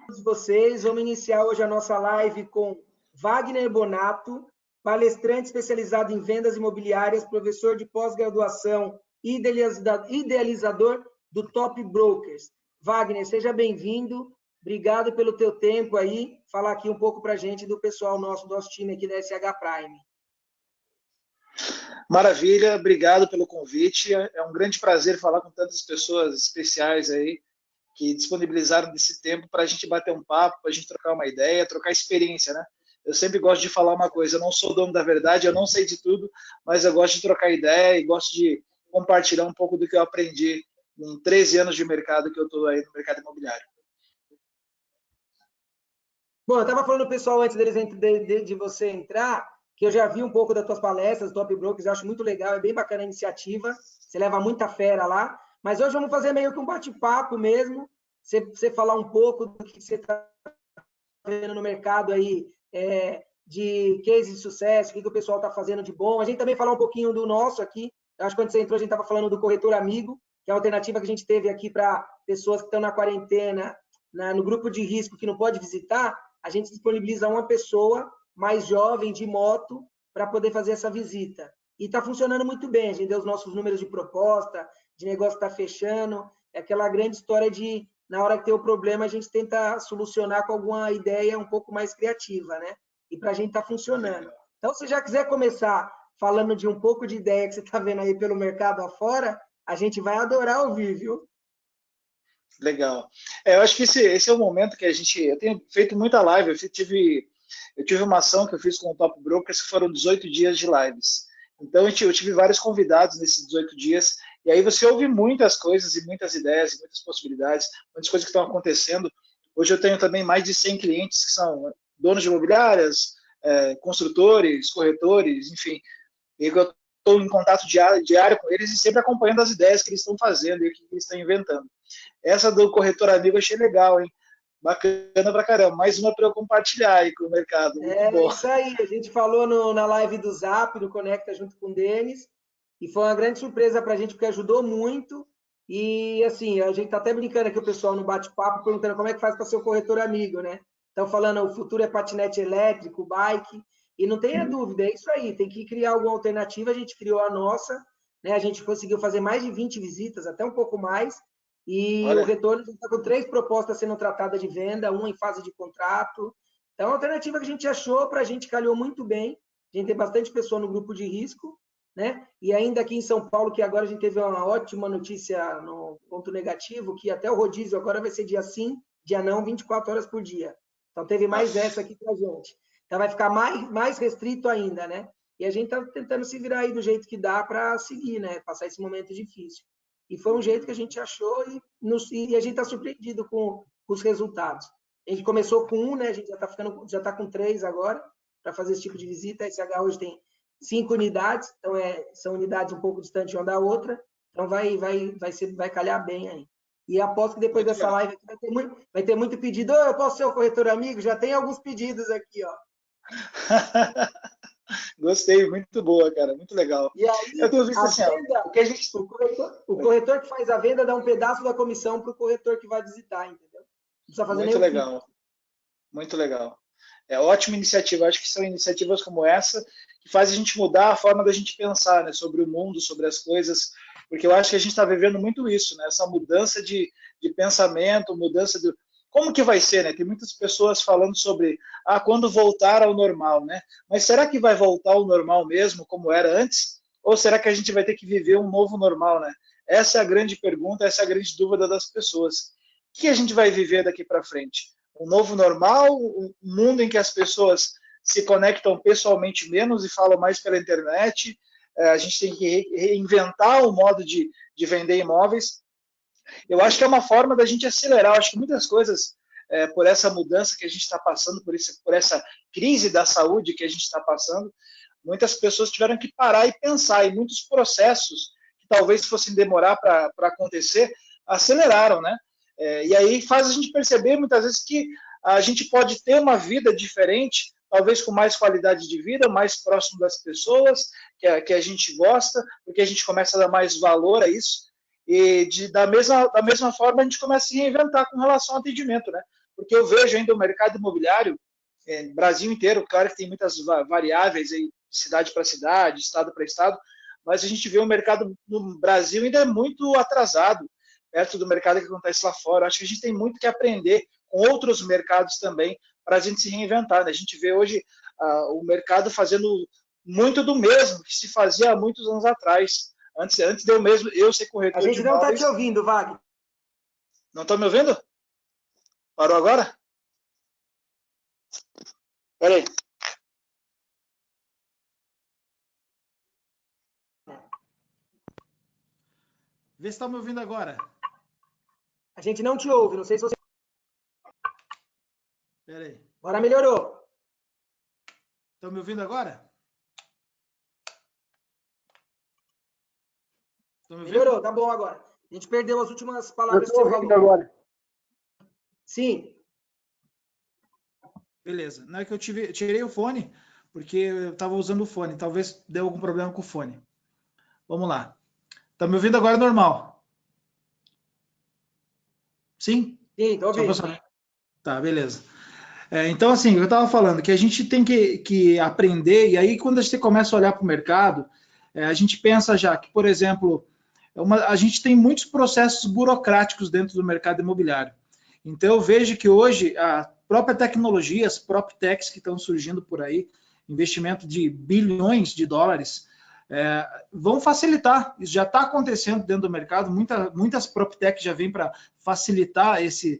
todos vocês. Vamos iniciar hoje a nossa live com Wagner Bonato, palestrante especializado em vendas imobiliárias, professor de pós-graduação e idealizador do Top Brokers. Wagner, seja bem-vindo. Obrigado pelo teu tempo aí. Falar aqui um pouco para a gente do pessoal nosso time aqui da SH Prime. Maravilha, obrigado pelo convite. É um grande prazer falar com tantas pessoas especiais aí que disponibilizaram desse tempo para a gente bater um papo, para a gente trocar uma ideia, trocar experiência, né? Eu sempre gosto de falar uma coisa, eu não sou dono da verdade, eu não sei de tudo, mas eu gosto de trocar ideia e gosto de compartilhar um pouco do que eu aprendi em 13 anos de mercado que eu estou aí no mercado imobiliário. Bom, eu estava falando pro pessoal antes de você entrar, que eu já vi um pouco das tuas palestras, Top Brokers, eu acho muito legal, é bem bacana a iniciativa, você leva muita fera lá, mas hoje vamos fazer meio que um bate-papo mesmo, você falar um pouco do que você está vendo no mercado aí, de case de sucesso, o que o pessoal está fazendo de bom. A gente também falar um pouquinho do nosso aqui. Eu acho que quando você entrou, a gente estava falando do corretor amigo, que é a alternativa que a gente teve aqui para pessoas que estão na quarentena, no grupo de risco que não pode visitar. A gente disponibiliza uma pessoa mais jovem de moto para poder fazer essa visita. E está funcionando muito bem. A gente deu os nossos números de proposta, de negócio está fechando. É aquela grande história de, na hora que tem o problema, a gente tenta solucionar com alguma ideia um pouco mais criativa, né? E para a gente está funcionando. Então, se já quiser começar falando de um pouco de ideia que você está vendo aí pelo mercado afora, a gente vai adorar ouvir, viu? Legal. Eu acho que esse é o momento que eu tenho feito muita live, eu tive uma ação que eu fiz com o Top Brokers que foram 18 dias de lives. Então, eu tive vários convidados nesses 18 dias, e aí você ouve muitas coisas e muitas ideias e muitas possibilidades, muitas coisas que estão acontecendo. Hoje eu tenho também mais de 100 clientes que são donos de imobiliárias, construtores, corretores, enfim, e eu estou em contato diário com eles e sempre acompanhando as ideias que eles estão fazendo e o que eles estão inventando. Essa do corretor amigo eu achei legal, hein? Bacana pra caramba. Mais uma para eu compartilhar aí com o mercado. Muito bom. Isso aí. A gente falou na live do Zap, do Conecta, junto com o Denis, e foi uma grande surpresa para a gente, porque ajudou muito. E, assim, a gente está até brincando aqui, o pessoal no bate-papo, perguntando como é que faz para ser o corretor amigo, né? Estão falando, o futuro é patinete elétrico, bike, e não tenha dúvida, é isso aí, tem que criar alguma alternativa. A gente criou a nossa, né? A gente conseguiu fazer mais de 20 visitas, até um pouco mais, e o Olha, retorno está com 3 propostas sendo tratadas de venda, uma em fase de contrato. Então, a alternativa que a gente achou, para a gente calhou muito bem. A gente tem bastante pessoa no grupo de risco, né? E ainda aqui em São Paulo, que agora a gente teve uma ótima notícia no ponto negativo, que até o rodízio agora vai ser dia sim, dia não, 24 horas por dia. Então, teve mais essa aqui para a gente. Então, vai ficar mais restrito ainda, né? E a gente está tentando se virar aí do jeito que dá para seguir, né? Passar esse momento difícil. E foi um jeito que a gente achou e a gente está surpreendido com os resultados. A gente começou com um, né? A gente já está com 3 agora para fazer esse tipo de visita. A SH hoje tem 5 unidades, então são unidades um pouco distantes uma da outra. Então vai calhar bem aí. E aposto que depois dessa live aqui vai ter muito pedido. Oh, eu posso ser o corretor amigo? Já tem alguns pedidos aqui, ó. Gostei, muito boa, cara, muito legal. E aí, Eu tenho visto assim, venda, ó, o que a gente... o corretor que faz a venda dá um pedaço da comissão para o corretor que vai visitar, entendeu? Não precisa fazer nem Muito o FII. legal, muito legal. É ótima iniciativa. Acho que são iniciativas como essa que fazem a gente mudar a forma da gente pensar, né, sobre o mundo, sobre as coisas, porque eu acho que a gente está vivendo muito isso, né, essa mudança de pensamento, mudança do como que vai ser, né? Tem muitas pessoas falando sobre quando voltar ao normal, né? Mas será que vai voltar ao normal mesmo, como era antes? Ou será que a gente vai ter que viver um novo normal, né? Essa é a grande pergunta, essa é a grande dúvida das pessoas. O que a gente vai viver daqui para frente? Um novo normal, um mundo em que as pessoas se conectam pessoalmente menos e falam mais pela internet. A gente tem que reinventar o modo de vender imóveis. Eu acho que é uma forma da gente acelerar. Eu acho que muitas coisas, por essa mudança que a gente está passando, por essa crise da saúde que a gente está passando, muitas pessoas tiveram que parar e pensar, e muitos processos que talvez fossem demorar para acontecer, aceleraram, né? E aí faz a gente perceber muitas vezes que a gente pode ter uma vida diferente, talvez com mais qualidade de vida, mais próximo das pessoas que a gente gosta, porque a gente começa a dar mais valor a isso, e da mesma forma a gente começa a se reinventar com relação ao atendimento, né? porque eu vejo ainda o mercado imobiliário, Brasil inteiro, claro que tem muitas variáveis aí, cidade para cidade, estado para estado, mas a gente vê o mercado no Brasil ainda é muito atrasado, perto do mercado que acontece lá fora. Acho que a gente tem muito que aprender com outros mercados também para a gente se reinventar. Né? A gente vê hoje o mercado fazendo muito do mesmo que se fazia há muitos anos atrás. Antes de eu ser A corretor de gente não está imóveis. te ouvindo, Wagner. Não estão me ouvindo? Parou agora? Peraí. Vê se está me ouvindo agora. A gente não te ouve, não sei se você... Peraí. Agora melhorou. Estão me ouvindo agora? Estão me ouvindo? Melhorou, tá bom agora. A gente perdeu as últimas palavras que você falou. Agora. Sim. Beleza. Não é que eu tirei o fone, porque eu estava usando o fone. Talvez deu algum problema com o fone. Vamos lá. Tá me ouvindo agora normal? Sim? Sim, tô ouvindo. Tá, beleza. Então, assim, eu estava falando que a gente tem que aprender, e aí quando você começa a olhar para o mercado, a gente pensa já que, por exemplo, a gente tem muitos processos burocráticos dentro do mercado imobiliário. Então, eu vejo que hoje a própria tecnologia, as PropTechs que estão surgindo por aí, investimento de bilhões de dólares, vão facilitar. Isso já está acontecendo dentro do mercado. Muitas PropTechs já vêm para facilitar esse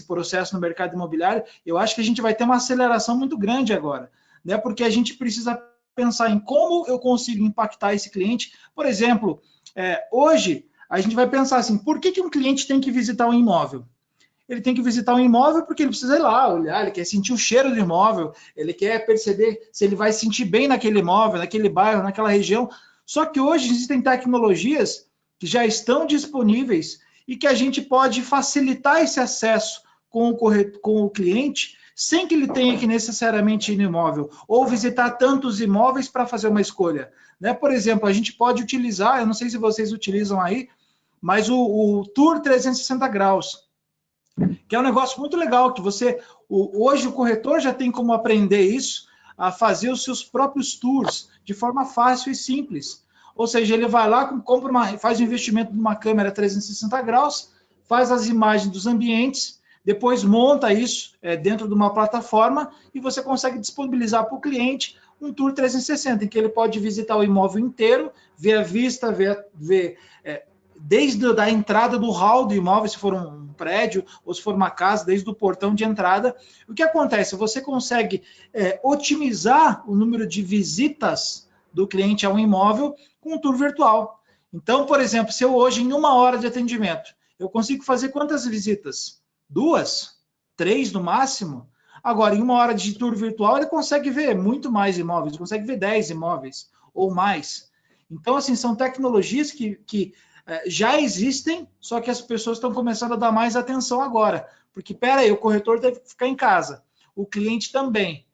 processo no mercado imobiliário. Eu acho que a gente vai ter uma aceleração muito grande agora, né? Porque a gente precisa pensar em como eu consigo impactar esse cliente. Por exemplo, hoje a gente vai pensar assim: por que um cliente tem que visitar um imóvel? Ele tem que visitar um imóvel porque ele precisa ir lá, olhar, ele quer sentir o cheiro do imóvel, ele quer perceber se ele vai se sentir bem naquele imóvel, naquele bairro, naquela região. Só que hoje existem tecnologias que já estão disponíveis e que a gente pode facilitar esse acesso com o cliente sem que ele tenha que necessariamente ir no imóvel ou visitar tantos imóveis para fazer uma escolha. Né? Por exemplo, a gente pode utilizar, eu não sei se vocês utilizam aí, mas o Tour 360 graus, que é um negócio muito legal, que hoje o corretor já tem como aprender isso, a fazer os seus próprios tours de forma fácil e simples. Ou seja, ele vai lá, faz o investimento numa câmera 360 graus, faz as imagens dos ambientes, depois monta isso dentro de uma plataforma e você consegue disponibilizar para o cliente um tour 360, em que ele pode visitar o imóvel inteiro, ver a vista, ver desde a entrada do hall do imóvel, se for um prédio, ou se for uma casa, desde o portão de entrada. O que acontece? Você consegue otimizar o número de visitas do cliente a um imóvel com um tour virtual. Então, por exemplo, se eu hoje, em 1 hora de atendimento, eu consigo fazer quantas visitas? 2? 3 no máximo? Agora, em 1 hora de tour virtual, ele consegue ver muito mais imóveis, consegue ver 10 imóveis ou mais. Então, assim, são tecnologias que já existem, só que as pessoas estão começando a dar mais atenção agora. Porque, peraí, o corretor deve ficar em casa, o cliente também.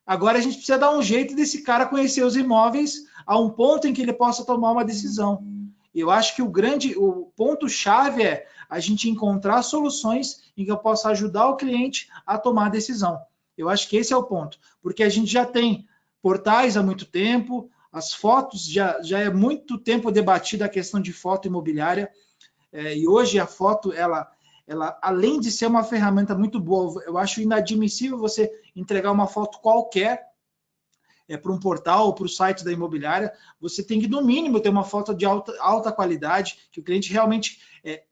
Agora a gente precisa dar um jeito desse cara conhecer os imóveis a um ponto em que ele possa tomar uma decisão. Eu acho que o ponto-chave é a gente encontrar soluções em que eu possa ajudar o cliente a tomar a decisão. Eu acho que esse é o ponto, porque a gente já tem portais há muito tempo, as fotos já é muito tempo debatida a questão de foto imobiliária, e hoje a foto, ela além de ser uma ferramenta muito boa, eu acho inadmissível você entregar uma foto qualquer para um portal ou para o site da imobiliária. Você tem que, no mínimo, ter uma foto de alta qualidade, que o cliente realmente,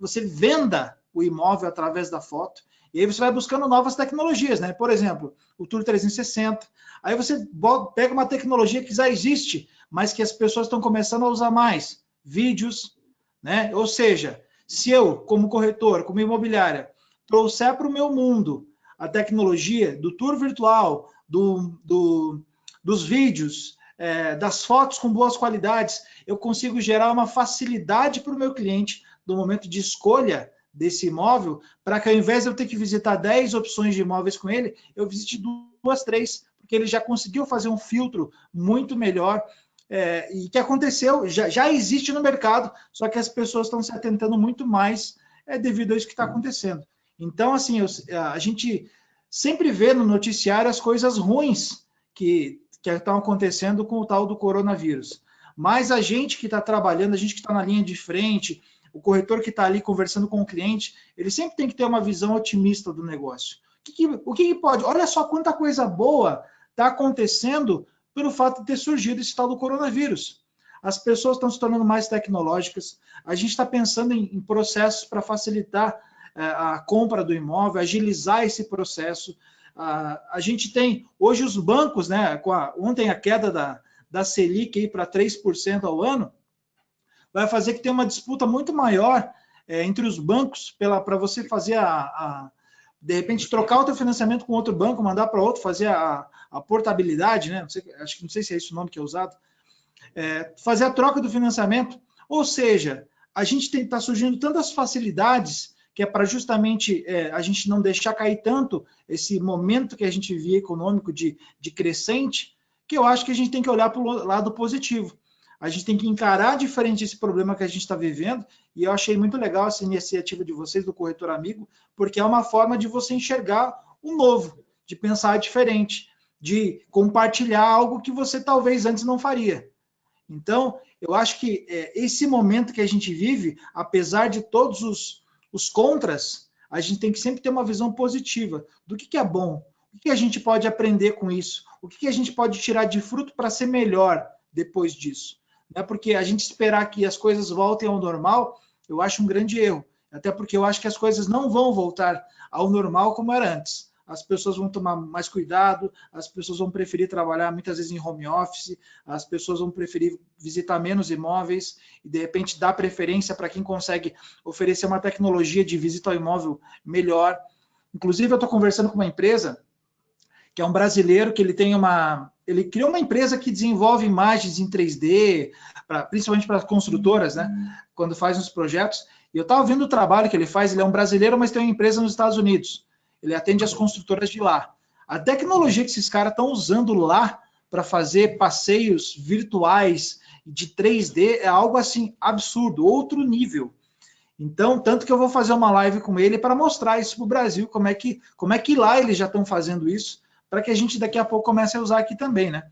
você venda o imóvel através da foto, e aí você vai buscando novas tecnologias, né? Por exemplo, o Tour 360. Aí você pega uma tecnologia que já existe, mas que as pessoas estão começando a usar mais. Vídeos, né? Ou seja, se eu, como corretor, como imobiliária, trouxer para o meu mundo a tecnologia do tour virtual, dos vídeos, das fotos com boas qualidades, eu consigo gerar uma facilidade para o meu cliente no momento de escolha desse imóvel, para que ao invés de eu ter que visitar 10 opções de imóveis com ele, eu visite 2, 3, porque ele já conseguiu fazer um filtro muito melhor, e que aconteceu, já existe no mercado, só que as pessoas estão se atentando muito mais devido a isso que está acontecendo. Então, assim, a gente sempre vê no noticiário as coisas ruins que estão acontecendo com o tal do coronavírus. Mas a gente que está trabalhando, a gente que está na linha de frente, o corretor que está ali conversando com o cliente, ele sempre tem que ter uma visão otimista do negócio. O que pode? Olha só quanta coisa boa está acontecendo pelo fato de ter surgido esse tal do coronavírus. As pessoas estão se tornando mais tecnológicas, a gente está pensando em processos para facilitar a compra do imóvel, agilizar esse processo. A gente tem, hoje os bancos, né, ontem a queda da Selic para 3% ao ano, vai fazer que tenha uma disputa muito maior entre os bancos para você fazer de repente trocar o teu financiamento com outro banco, mandar para outro, fazer a portabilidade, né? Não sei se é esse o nome que é usado, fazer a troca do financiamento. Ou seja, a gente está surgindo tantas facilidades que é para justamente a gente não deixar cair tanto esse momento que a gente vê econômico de crescente, que eu acho que a gente tem que olhar para o lado positivo. A gente tem que encarar diferente esse problema que a gente está vivendo, e eu achei muito legal essa iniciativa de vocês, do Corretor Amigo, porque é uma forma de você enxergar o novo, de pensar diferente, de compartilhar algo que você talvez antes não faria. Então, eu acho que esse momento que a gente vive, apesar de todos os contras, a gente tem que sempre ter uma visão positiva do que é bom, o que a gente pode aprender com isso, o que a gente pode tirar de fruto para ser melhor depois disso. Não é porque a gente esperar que as coisas voltem ao normal, eu acho um grande erro, até porque eu acho que as coisas não vão voltar ao normal como era antes. As pessoas vão tomar mais cuidado, as pessoas vão preferir trabalhar muitas vezes em home office, as pessoas vão preferir visitar menos imóveis e, de repente, dar preferência para quem consegue oferecer uma tecnologia de visita ao imóvel melhor. Inclusive, eu estou conversando com uma empresa que é um brasileiro, que ele criou uma empresa que desenvolve imagens em 3D, principalmente para construtoras, né, quando faz uns projetos. E eu estava vendo o trabalho que ele faz, ele é um brasileiro, mas tem uma empresa nos Estados Unidos. Ele atende as construtoras de lá. A tecnologia que esses caras estão usando lá para fazer passeios virtuais de 3D é algo assim absurdo, outro nível. Então, tanto que eu vou fazer uma live com ele para mostrar isso para o Brasil, como é que lá eles já estão fazendo isso, para que a gente daqui a pouco comece a usar aqui também, né?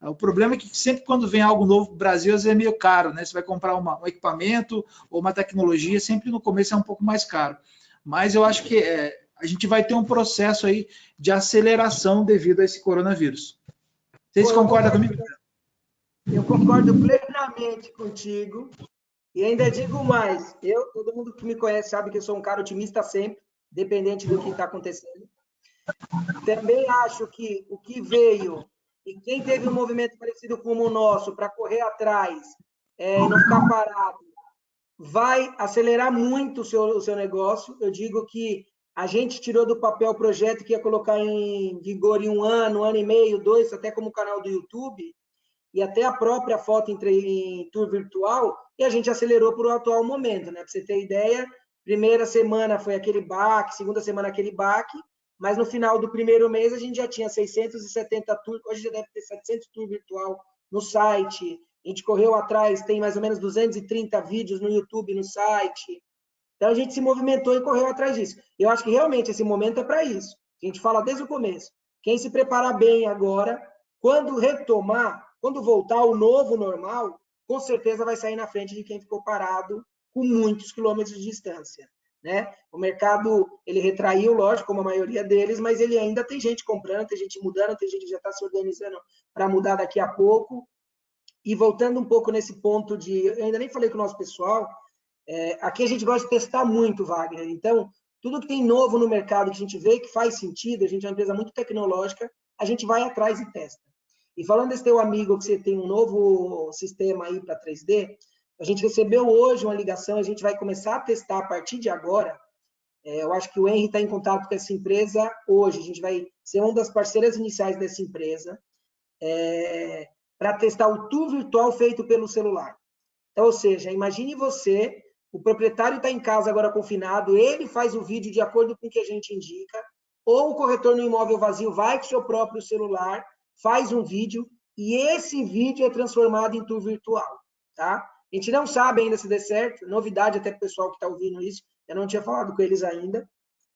O problema é que sempre quando vem algo novo para o Brasil, às vezes é meio caro, né? Você vai comprar um equipamento ou uma tecnologia, sempre no começo é um pouco mais caro. Mas eu acho que a gente vai ter um processo aí de aceleração devido a esse coronavírus. Vocês concordam comigo? Eu concordo plenamente contigo. E ainda digo mais, todo mundo que me conhece sabe que eu sou um cara otimista sempre, dependente do que está acontecendo. Também acho que o que veio, e quem teve um movimento parecido com o nosso, para correr atrás e não ficar parado, vai acelerar muito o seu negócio. Eu digo que a gente tirou do papel o projeto que ia colocar em vigor em um ano e meio, 2, até como canal do YouTube, e até a própria foto em tour virtual, e a gente acelerou para o atual momento, né? Para você ter ideia, primeira semana foi aquele baque, segunda semana aquele baque, mas no final do primeiro mês a gente já tinha 670 tours, hoje já deve ter 700 tours virtual no site, a gente correu atrás, tem mais ou menos 230 vídeos no YouTube, no site, então a gente se movimentou e correu atrás disso. Eu acho que realmente esse momento é para isso, a gente fala desde o começo, quem se preparar bem agora, quando retomar, quando voltar ao novo normal, com certeza vai sair na frente de quem ficou parado com muitos quilômetros de distância, né? O mercado, ele retraiu, lógico, como a maioria deles, mas ele ainda tem gente comprando, tem gente mudando, tem gente que já está se organizando para mudar daqui a pouco. E voltando um pouco nesse ponto eu ainda nem falei com o nosso pessoal, aqui a gente gosta de testar muito, Wagner. Então, tudo que tem novo no mercado que a gente vê que faz sentido, a gente é uma empresa muito tecnológica, a gente vai atrás e testa. E falando desse teu amigo que você tem um novo sistema aí para 3D, a gente recebeu hoje uma ligação, a gente vai começar a testar a partir de agora. Eu acho que o Henry está em contato com essa empresa hoje, a gente vai ser uma das parceiras iniciais dessa empresa, para testar o tour virtual feito pelo celular. Então, ou seja, imagine você, o proprietário está em casa agora confinado, ele faz o vídeo de acordo com o que a gente indica, ou o corretor no imóvel vazio vai com o seu próprio celular, faz um vídeo, e esse vídeo é transformado em tour virtual, tá? A gente não sabe ainda se der certo, novidade até para o pessoal que está ouvindo isso, eu não tinha falado com eles ainda.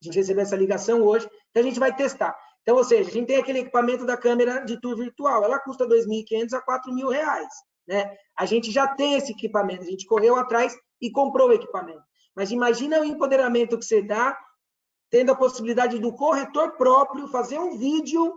gente recebeu essa ligação hoje, então a gente vai testar. Então, ou seja, a gente tem aquele equipamento da câmera de tour virtual, ela custa R$ 2.500 a R$ 4.000, né? A gente já tem esse equipamento, a gente correu atrás e comprou o equipamento. Mas imagina o empoderamento que você dá, tendo a possibilidade do corretor próprio fazer um vídeo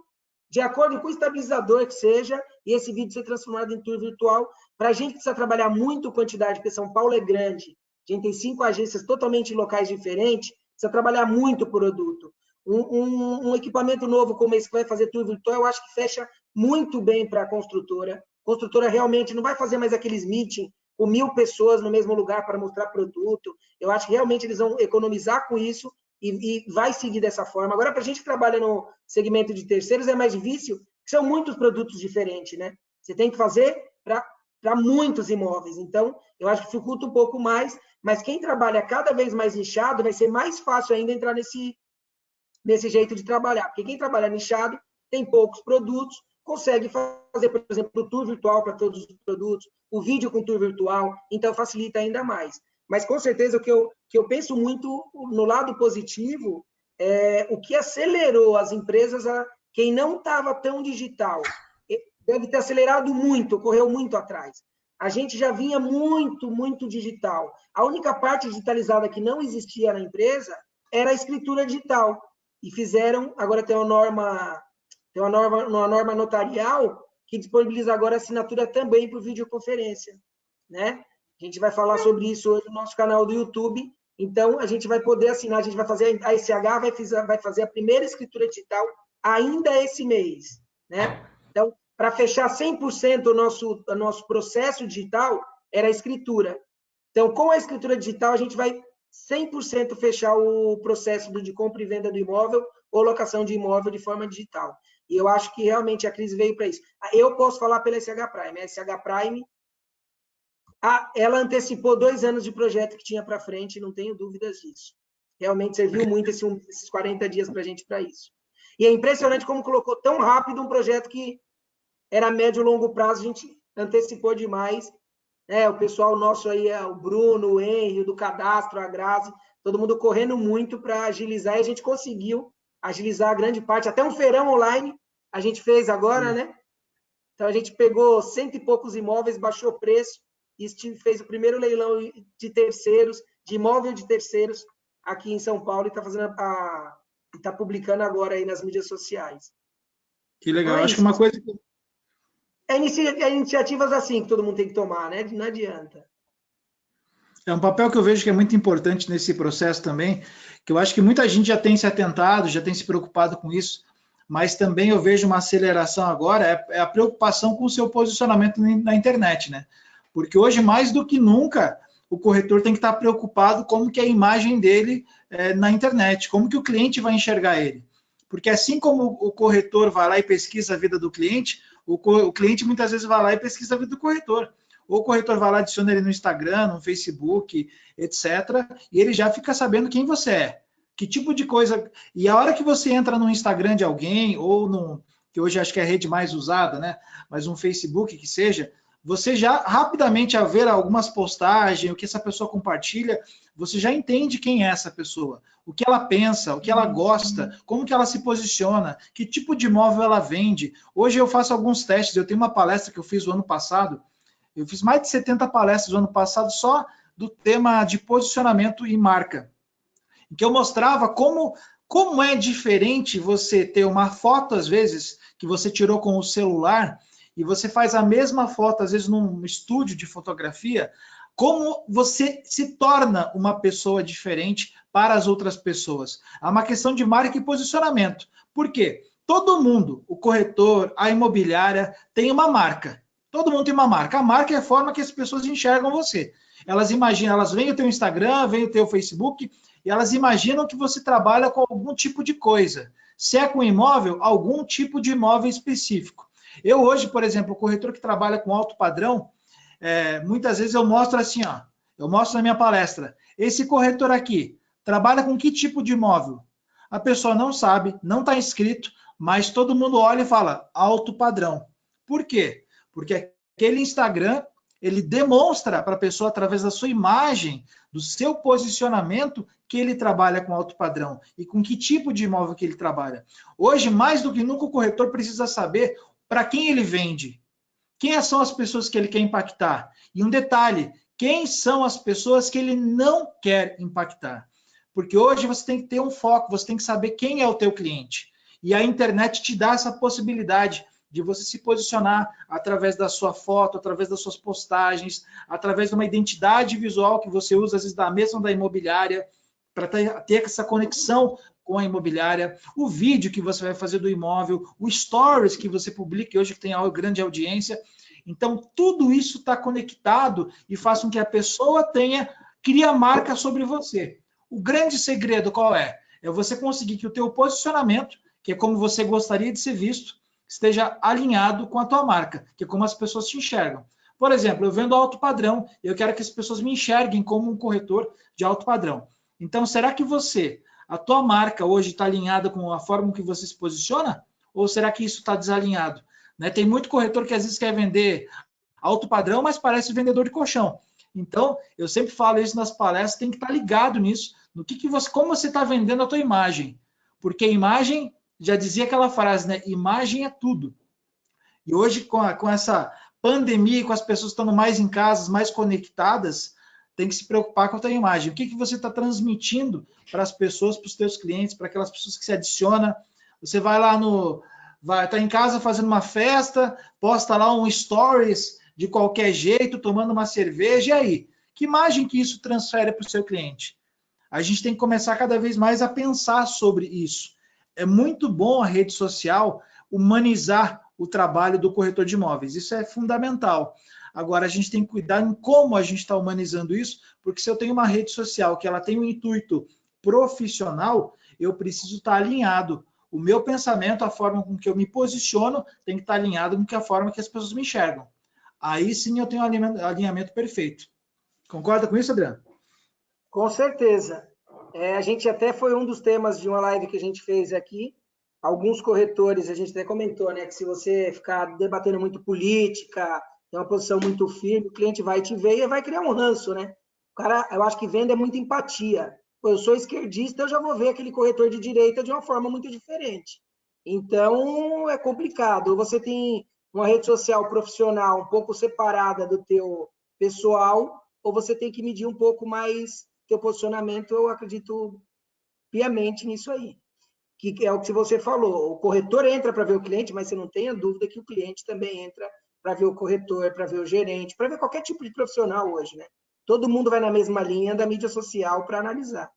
de acordo com o estabilizador que seja, e esse vídeo ser transformado em tour virtual. Para a gente precisa trabalhar muito quantidade, porque São Paulo é grande, a gente tem 5 agências totalmente locais diferentes, precisa trabalhar muito produto. Um equipamento novo como esse que vai fazer tour virtual, eu acho que fecha muito bem para a construtora. A construtora realmente não vai fazer mais aqueles meetings com 1.000 pessoas no mesmo lugar para mostrar produto. Eu acho que realmente eles vão economizar com isso e vai seguir dessa forma. Agora, para a gente que trabalha no segmento de terceiros, é mais difícil, porque são muitos produtos diferentes, né? Você tem que fazer para muitos imóveis. Então, eu acho que dificulta um pouco mais, mas quem trabalha cada vez mais nichado, vai ser mais fácil ainda entrar nesse jeito de trabalhar. Porque quem trabalha nichado tem poucos produtos, consegue fazer, por exemplo, o tour virtual para todos os produtos, o vídeo com tour virtual, então facilita ainda mais. Mas, com certeza, o que eu penso muito no lado positivo é o que acelerou as empresas, quem não estava tão digital, deve ter acelerado muito, correu muito atrás. A gente já vinha muito, muito digital. A única parte digitalizada que não existia na empresa era a escritura digital. E fizeram, agora tem uma norma notarial que disponibiliza agora a assinatura também por videoconferência, né? A gente vai falar sobre isso hoje no nosso canal do YouTube. Então, a gente vai poder assinar, a gente vai fazer, a SH vai fazer a primeira escritura digital ainda esse mês, né? Então, para fechar 100% o nosso processo digital, era a escritura. Então, com a escritura digital, a gente vai 100% fechar o processo de compra e venda do imóvel ou locação de imóvel de forma digital. E eu acho que realmente a crise veio para isso. Eu posso falar pela SH Prime. A SH Prime, ela antecipou 2 anos de projeto que tinha para frente, não tenho dúvidas disso. Realmente serviu muito esses 40 dias para a gente para isso. E é impressionante como colocou tão rápido um projeto que era médio e longo prazo, a gente antecipou demais. O pessoal nosso aí, o Bruno, o Henry, o do cadastro, a Grazi, todo mundo correndo muito para agilizar, e a gente conseguiu agilizar a grande parte. Até um feirão online a gente fez agora, né? Então, a gente pegou 100 e poucos imóveis, baixou o preço, e fez o primeiro leilão de terceiros, de imóvel de terceiros, aqui em São Paulo, e está fazendo está publicando agora aí nas mídias sociais. Que legal. Então, acho que uma coisa... iniciativas assim que todo mundo tem que tomar, né? Não adianta. É um papel que eu vejo que é muito importante nesse processo também, que eu acho que muita gente já tem se atentado, já tem se preocupado com isso, mas também eu vejo uma aceleração agora, é a preocupação com o seu posicionamento na internet, né? Porque hoje, mais do que nunca, o corretor tem que estar preocupado como que é a imagem dele na internet, como que o cliente vai enxergar ele. Porque assim como o corretor vai lá e pesquisa a vida do cliente, o cliente muitas vezes vai lá e pesquisa a vida do corretor. Ou o corretor vai lá, adiciona ele no Instagram, no Facebook, etc. E ele já fica sabendo quem você é. Que tipo de coisa... E a hora que você entra no Instagram de alguém, ou que hoje acho que é a rede mais usada, né? Mas um Facebook que seja, você já rapidamente, a ver algumas postagens, o que essa pessoa compartilha, você já entende quem é essa pessoa, o que ela pensa, o que ela gosta, como que ela se posiciona, que tipo de imóvel ela vende. Hoje eu faço alguns testes, eu tenho uma palestra que eu fiz o ano passado, eu fiz mais de 70 palestras no ano passado só do tema de posicionamento e marca, em que eu mostrava como é diferente você ter uma foto, às vezes, que você tirou com o celular, e você faz a mesma foto, às vezes, num estúdio de fotografia, como você se torna uma pessoa diferente para as outras pessoas. É uma questão de marca e posicionamento. Por quê? Todo mundo, o corretor, a imobiliária, tem uma marca. Todo mundo tem uma marca. A marca é a forma que as pessoas enxergam você. Elas imaginam, elas veem o teu Instagram, veem o teu Facebook, e elas imaginam que você trabalha com algum tipo de coisa. Se é com imóvel, algum tipo de imóvel específico. Eu hoje, por exemplo, o corretor que trabalha com alto padrão, muitas vezes eu mostro assim, ó, eu mostro na minha palestra, esse corretor aqui trabalha com que tipo de imóvel? A pessoa não sabe, não está inscrito, mas todo mundo olha e fala alto padrão. Por quê? Porque aquele Instagram Ele demonstra para a pessoa, através da sua imagem, do seu posicionamento, que ele trabalha com alto padrão e com que tipo de imóvel que ele trabalha. Hoje, mais do que nunca, o corretor precisa saber para quem ele vende, quem são as pessoas que ele quer impactar. E um detalhe, quem são as pessoas que ele não quer impactar. Porque hoje você tem que ter um foco, você tem que saber quem é o teu cliente. E a internet te dá essa possibilidade de você se posicionar através da sua foto, através das suas postagens, através de uma identidade visual que você usa, às vezes, da mesma da imobiliária, para ter essa conexão com a imobiliária, o vídeo que você vai fazer do imóvel, o stories que você publica hoje, que tem grande audiência. Então, tudo isso está conectado e faz com que a pessoa cria marca sobre você. O grande segredo qual é? É você conseguir que o teu posicionamento, que é como você gostaria de ser visto, esteja alinhado com a tua marca, que é como as pessoas te enxergam. Por exemplo, eu vendo alto padrão, eu quero que as pessoas me enxerguem como um corretor de alto padrão. Então, será que a tua marca hoje está alinhada com a forma que você se posiciona? Ou será que isso está desalinhado? Né? Tem muito corretor que às vezes quer vender alto padrão, mas parece vendedor de colchão. Então, eu sempre falo isso nas palestras, tem que estar ligado nisso, no como você está vendendo a tua imagem. Porque a imagem, já dizia aquela frase, né? Imagem é tudo. E hoje, com essa pandemia, com as pessoas estando mais em casa, mais conectadas, tem que se preocupar com a tua imagem. O que você está transmitindo para as pessoas, para os teus clientes, para aquelas pessoas que se adicionam. Você vai lá tá em casa fazendo uma festa, posta lá um stories de qualquer jeito, tomando uma cerveja, e aí? Que imagem que isso transfere para o seu cliente? A gente tem que começar cada vez mais a pensar sobre isso. É muito bom a rede social humanizar o trabalho do corretor de imóveis. Isso é fundamental. Agora, a gente tem que cuidar em como a gente está humanizando isso, porque se eu tenho uma rede social que ela tem um intuito profissional, eu preciso estar alinhado. O meu pensamento, a forma com que eu me posiciono, tem que estar alinhado com a forma que as pessoas me enxergam. Aí sim eu tenho um alinhamento perfeito. Concorda com isso, Adriano? Com certeza. A gente até foi um dos temas de uma live que a gente fez aqui. Alguns corretores, a gente até comentou, né, que se você ficar debatendo muito política, tem uma posição muito firme, o cliente vai te ver e vai criar um ranço, né? O cara, eu acho que venda é muita empatia. Pô, eu sou esquerdista, eu já vou ver aquele corretor de direita de uma forma muito diferente. Então, é complicado. Ou você tem uma rede social profissional um pouco separada do teu pessoal, ou você tem que medir um pouco mais teu posicionamento. Eu acredito piamente nisso aí. Que é o que você falou, o corretor entra para ver o cliente, mas você não tenha dúvida que o cliente também entra para ver o corretor, para ver o gerente, para ver qualquer tipo de profissional hoje, né? Todo mundo vai na mesma linha da mídia social para analisar.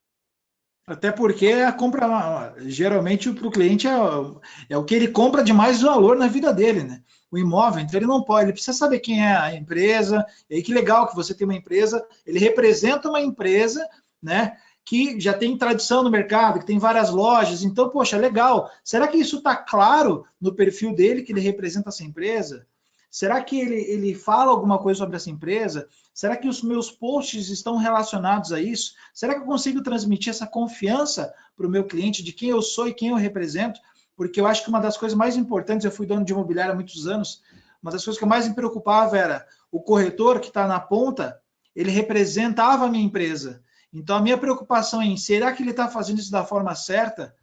Até porque a compra, geralmente, para o cliente é o que ele compra de mais valor na vida dele, né? O imóvel, então ele não pode, ele precisa saber quem é a empresa, e aí que legal que você tem uma empresa, ele representa uma empresa, né? Que já tem tradição no mercado, que tem várias lojas, então, poxa, legal. Será que isso está claro no perfil dele, que ele representa essa empresa? Será que ele fala alguma coisa sobre essa empresa? Será que os meus posts estão relacionados a isso? Será que eu consigo transmitir essa confiança para o meu cliente de quem eu sou e quem eu represento? Porque eu acho que uma das coisas mais importantes, eu fui dono de imobiliária há muitos anos, uma das coisas que eu mais me preocupava era o corretor que está na ponta, ele representava a minha empresa. Então, a minha preocupação em será que ele está fazendo isso da forma certa?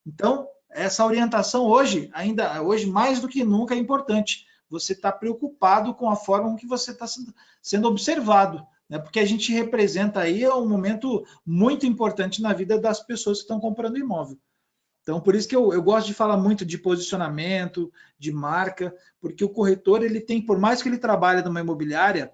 Então, essa orientação hoje, ainda hoje mais do que nunca, é importante. Você está preocupado com a forma com que você está sendo observado, né? Porque a gente representa aí um momento muito importante na vida das pessoas que estão comprando imóvel. Então, por isso que eu gosto de falar muito de posicionamento, de marca, porque o corretor, ele tem, por mais que ele trabalhe numa imobiliária,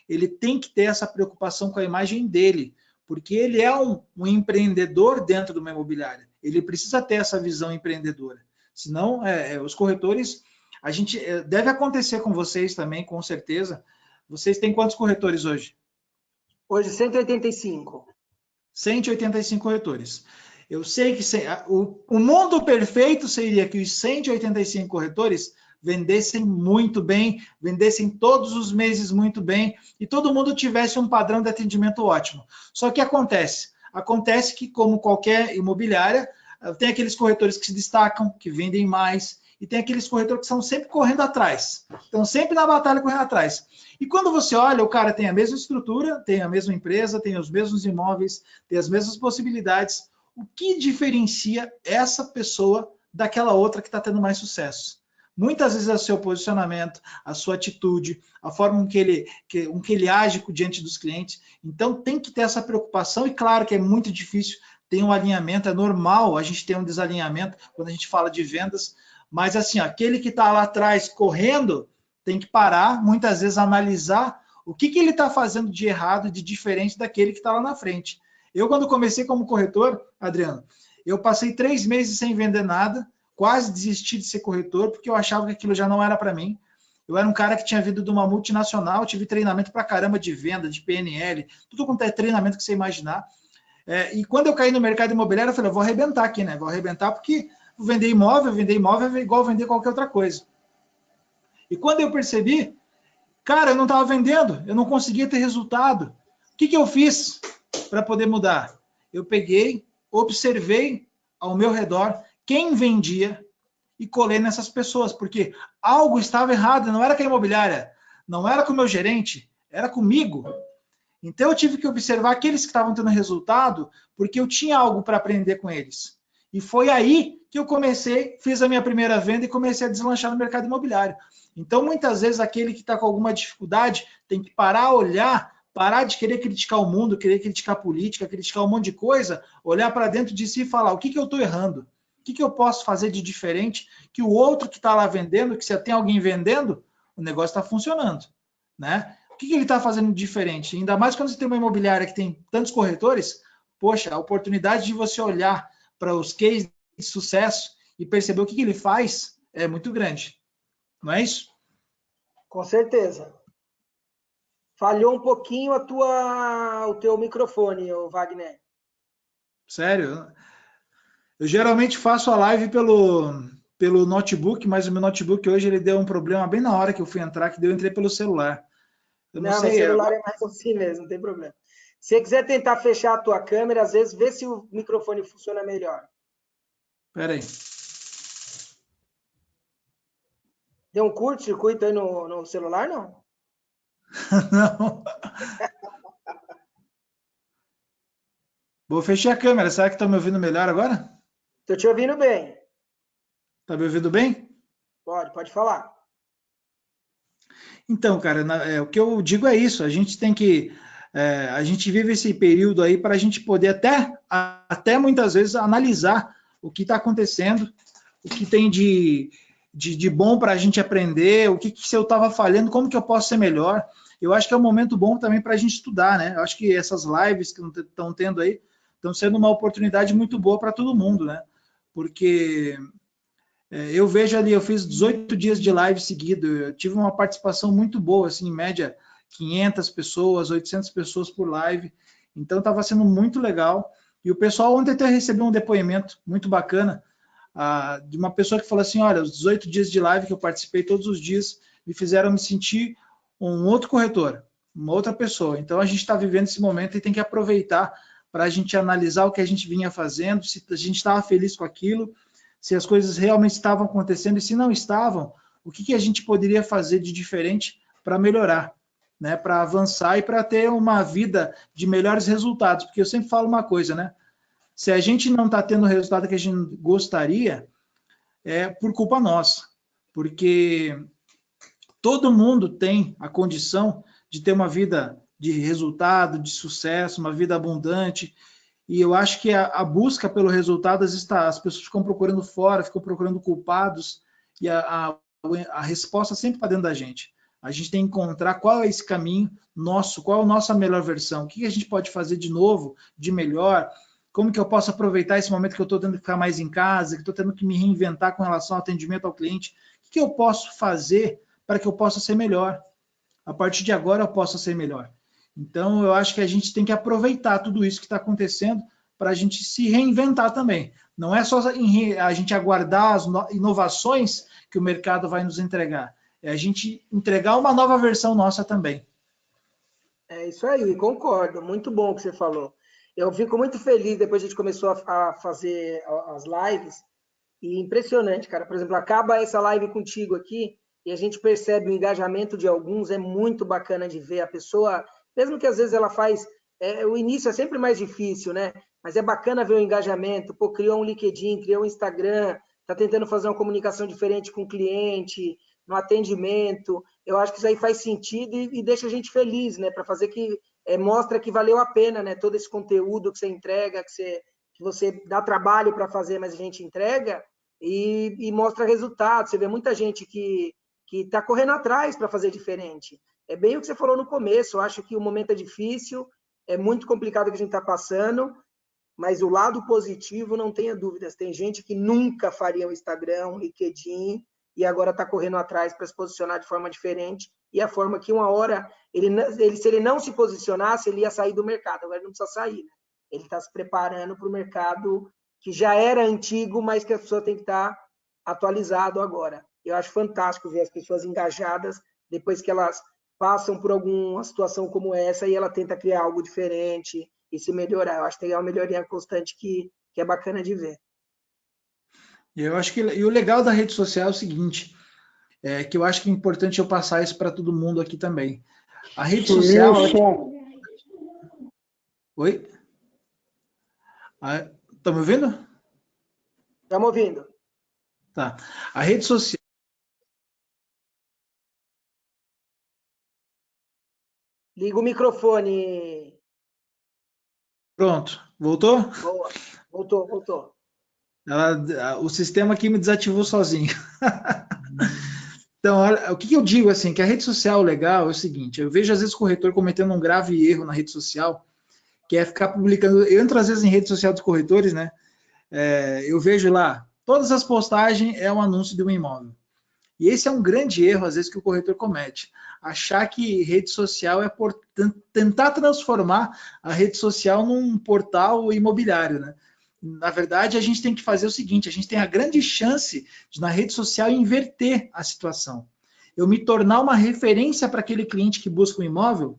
ele tem que ter essa preocupação com a imagem dele, porque ele é um empreendedor dentro de uma imobiliária. Ele precisa ter essa visão empreendedora. Senão, os corretores, a gente deve acontecer com vocês também, com certeza. Vocês têm quantos corretores hoje? Hoje, 185. 185 corretores. Eu sei que o mundo perfeito seria que os 185 corretores vendessem muito bem, vendessem todos os meses muito bem e todo mundo tivesse um padrão de atendimento ótimo. Só que acontece que, como qualquer imobiliária, tem aqueles corretores que se destacam, que vendem mais e tem aqueles corretores que são sempre correndo atrás. Estão sempre na batalha correndo atrás. E quando você olha, o cara tem a mesma estrutura, tem a mesma empresa, tem os mesmos imóveis, tem as mesmas possibilidades. O que diferencia essa pessoa daquela outra que está tendo mais sucesso? Muitas vezes é o seu posicionamento, a sua atitude, a forma com que ele age diante dos clientes. Então tem que ter essa preocupação, e claro que é muito difícil, tem um alinhamento, é normal a gente ter um desalinhamento quando a gente fala de vendas, mas assim, aquele que está lá atrás correndo, tem que parar, muitas vezes analisar o que ele está fazendo de errado, de diferente daquele que está lá na frente. Eu, quando comecei como corretor, Adriano, eu passei 3 meses sem vender nada, quase desisti de ser corretor, porque eu achava que aquilo já não era para mim. Eu era um cara que tinha vindo de uma multinacional, tive treinamento para caramba de venda, de PNL, tudo quanto é treinamento que você imaginar. E quando eu caí no mercado imobiliário, eu falei, eu vou arrebentar aqui, né? Vou arrebentar porque vender imóvel é igual vender qualquer outra coisa. E quando eu percebi, cara, eu não estava vendendo, eu não conseguia ter resultado. O que eu fiz para poder mudar? Eu peguei, observei ao meu redor quem vendia e colei nessas pessoas, porque algo estava errado, não era com a imobiliária, não era com o meu gerente, era comigo. Então eu tive que observar aqueles que estavam tendo resultado, porque eu tinha algo para aprender com eles. E foi aí que eu comecei, fiz a minha primeira venda e comecei a deslanchar no mercado imobiliário. Então, muitas vezes, aquele que está com alguma dificuldade tem que parar, olhar, parar de querer criticar o mundo, querer criticar a política, criticar um monte de coisa, olhar para dentro de si e falar, o que eu estou errando? O que eu posso fazer de diferente que o outro que está lá vendendo, que se tem alguém vendendo, o negócio está funcionando, né? O que ele está fazendo de diferente? Ainda mais quando você tem uma imobiliária que tem tantos corretores, poxa, a oportunidade de você olhar para os cases de sucesso e perceber o que ele faz é muito grande. Não é isso? Com certeza. Falhou um pouquinho o teu microfone, Wagner. Sério? Eu geralmente faço a live pelo notebook, mas o meu notebook hoje ele deu um problema bem na hora que eu fui entrar, que eu entrei pelo celular. Eu não Não, mas sei. celular é mais assim mesmo, não tem problema. Se você quiser tentar fechar a tua câmera, às vezes vê se o microfone funciona melhor. Espera aí. Deu um curto-circuito aí no celular, não? Não. Vou fechar a câmera. Será que estão me ouvindo melhor agora? Estou te ouvindo bem. Tá me ouvindo bem? Pode falar. Então, cara, o que eu digo é isso. A gente tem que. A gente vive esse período aí para a gente poder até muitas vezes analisar o que está acontecendo, o que tem de bom para a gente aprender, o que se eu estava falhando, como que eu posso ser melhor. Eu acho que é um momento bom também para a gente estudar, né? Eu acho que essas lives que estão tendo aí estão sendo uma oportunidade muito boa para todo mundo, né? Porque eu vejo ali, eu fiz 18 dias de live seguido, eu tive uma participação muito boa, assim, em média 500 pessoas, 800 pessoas por live, então estava sendo muito legal. E o pessoal ontem até recebeu um depoimento muito bacana, de uma pessoa que falou assim, olha, os 18 dias de live que eu participei todos os dias me fizeram me sentir um outro corretor, uma outra pessoa. Então a gente está vivendo esse momento e tem que aproveitar para a gente analisar o que a gente vinha fazendo, se a gente estava feliz com aquilo, se as coisas realmente estavam acontecendo e se não estavam, o que a gente poderia fazer de diferente para melhorar, né? Para avançar e para ter uma vida de melhores resultados. Porque eu sempre falo uma coisa, né? Se a gente não está tendo o resultado que a gente gostaria, é por culpa nossa. Porque todo mundo tem a condição de ter uma vida de resultado, de sucesso, uma vida abundante. E eu acho que a busca pelo resultado, às vezes as pessoas ficam procurando fora, ficam procurando culpados, e a resposta sempre está dentro da gente. A gente tem que encontrar qual é esse caminho nosso, qual é a nossa melhor versão, o que a gente pode fazer de novo, de melhor, como que eu posso aproveitar esse momento que eu estou tendo que ficar mais em casa, que estou tendo que me reinventar com relação ao atendimento ao cliente, o que eu posso fazer para que eu possa ser melhor? A partir de agora eu posso ser melhor. Então, eu acho que a gente tem que aproveitar tudo isso que está acontecendo para a gente se reinventar também. Não é só a gente aguardar as inovações que o mercado vai nos entregar. É a gente entregar uma nova versão nossa também. É isso aí, concordo. Muito bom o que você falou. Eu fico muito feliz depois que a gente começou a fazer as lives. E impressionante, cara. Por exemplo, acaba essa live contigo aqui e a gente percebe o engajamento de alguns, é muito bacana de ver a pessoa, mesmo que às vezes ela faz, o início é sempre mais difícil, né? Mas é bacana ver o engajamento, pô, criou um LinkedIn, criou um Instagram, tá tentando fazer uma comunicação diferente com o cliente, no atendimento. Eu acho que isso aí faz sentido e deixa a gente feliz, né? Para fazer que mostra que valeu a pena, né? Todo esse conteúdo que você entrega, que você dá trabalho para fazer, mas a gente entrega e mostra resultados. Você vê muita gente que está correndo atrás para fazer diferente. É bem o que você falou no começo. Eu acho que o momento é difícil, é muito complicado o que a gente está passando, mas o lado positivo, não tenha dúvidas. Tem gente que nunca faria um Instagram, um LinkedIn, e agora está correndo atrás para se posicionar de forma diferente, e a forma que uma hora, se ele não se posicionasse, ele ia sair do mercado. Agora ele não precisa sair, né? Ele está se preparando para o mercado que já era antigo, mas que a pessoa tem que estar atualizado agora. Eu acho fantástico ver as pessoas engajadas depois que elas passam por alguma situação como essa e ela tenta criar algo diferente e se melhorar. Eu acho que é uma melhoria constante que é bacana de ver. Eu acho que e o legal da rede social é o seguinte, que eu acho que é importante eu passar isso para todo mundo aqui também. A rede social... Oi? Tá me ouvindo? Estamos ouvindo. Tá. A rede social... Liga o microfone. Pronto. Voltou? Boa. Voltou. O sistema aqui me desativou sozinho. Então, olha, o que eu digo assim, que a rede social legal é o seguinte, eu vejo às vezes o corretor cometendo um grave erro na rede social, que é ficar publicando, eu entro às vezes em rede social dos corretores, né, eu vejo lá, todas as postagens é um anúncio de um imóvel. E esse é um grande erro, às vezes, que o corretor comete. Achar que rede social é tentar transformar a rede social num portal imobiliário, né? Na verdade, a gente tem que fazer o seguinte, a gente tem a grande chance de, na rede social, inverter a situação. Eu me tornar uma referência para aquele cliente que busca um imóvel,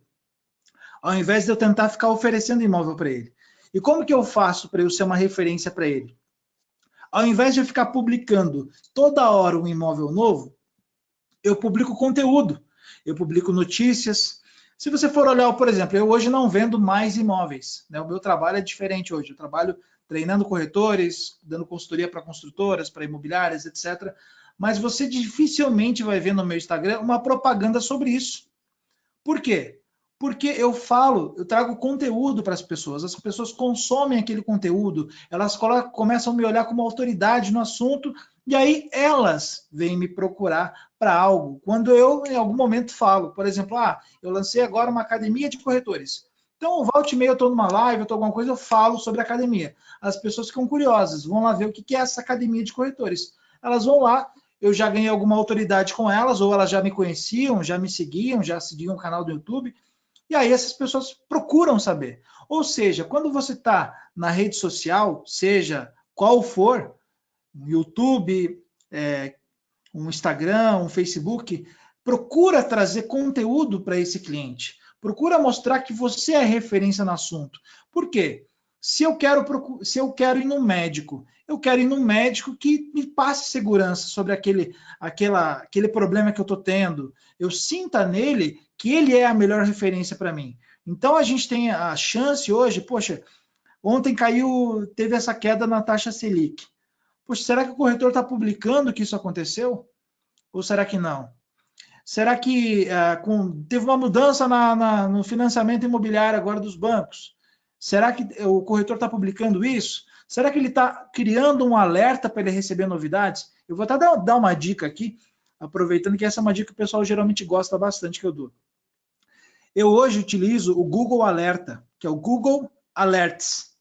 ao invés de eu tentar ficar oferecendo imóvel para ele. E como que eu faço para eu ser uma referência para ele? Ao invés de eu ficar publicando toda hora um imóvel novo, eu publico conteúdo, eu publico notícias. Se você for olhar, por exemplo, eu hoje não vendo mais imóveis, né? O meu trabalho é diferente hoje. Eu trabalho treinando corretores, dando consultoria para construtoras, para imobiliárias, etc. Mas você dificilmente vai ver no meu Instagram uma propaganda sobre isso. Por quê? Porque eu trago conteúdo para as pessoas consomem aquele conteúdo, elas começam a me olhar como autoridade no assunto, e aí elas vêm me procurar para algo. Quando eu, em algum momento, falo, por exemplo, eu lancei agora uma academia de corretores. Então, volta e meia, eu estou numa live, eu estou alguma coisa, eu falo sobre a academia. As pessoas ficam curiosas, vão lá ver o que é essa academia de corretores. Elas vão lá, eu já ganhei alguma autoridade com elas, ou elas já me conheciam, já me seguiam, já seguiam o canal do YouTube, e aí essas pessoas procuram saber. Ou seja, quando você está na rede social, seja qual for, um YouTube, um Instagram, um Facebook, procura trazer conteúdo para esse cliente. Procura mostrar que você é referência no assunto. Por quê? Se eu quero ir num médico, eu quero ir num médico que me passe segurança sobre aquele problema que eu estou tendo. Eu sinta nele que ele é a melhor referência para mim. Então a gente tem a chance hoje, poxa, ontem teve essa queda na taxa Selic. Poxa, será que o corretor está publicando que isso aconteceu? Ou será que não? Será que teve uma mudança no financiamento imobiliário agora dos bancos? Será que o corretor está publicando isso? Será que ele está criando um alerta para ele receber novidades? Eu vou até dar uma dica aqui, aproveitando que essa é uma dica que o pessoal geralmente gosta bastante que eu dou. Eu hoje utilizo o Google Alerta, que é o Google Alerts,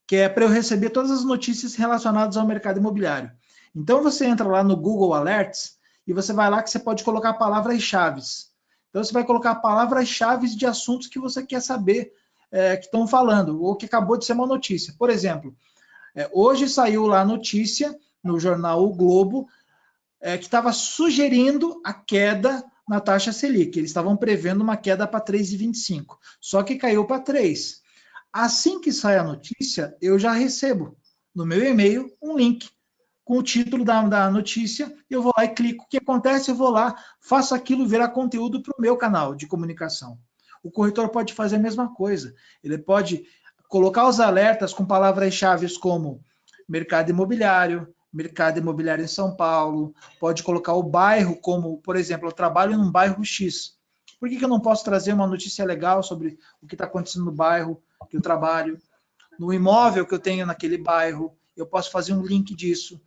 que é para eu receber todas as notícias relacionadas ao mercado imobiliário. Então você entra lá no Google Alerts e você vai lá que você pode colocar palavras-chave. Então você vai colocar palavras-chave de assuntos que você quer saber que estão falando, ou que acabou de ser uma notícia. Por exemplo, hoje saiu lá a notícia no jornal O Globo que estava sugerindo a queda na taxa Selic. Eles estavam prevendo uma queda para 3,25, só que caiu para 3. Assim que sai a notícia, eu já recebo no meu e-mail um link com o título da notícia, eu vou lá e clico. O que acontece? Eu vou lá, faço aquilo virar conteúdo para o meu canal de comunicação. O corretor pode fazer a mesma coisa. Ele pode colocar os alertas com palavras-chave como mercado imobiliário em São Paulo, pode colocar o bairro como, por exemplo, eu trabalho num bairro X. Por que eu não posso trazer uma notícia legal sobre o que está acontecendo no bairro que eu trabalho? No imóvel que eu tenho naquele bairro, eu posso fazer um link disso.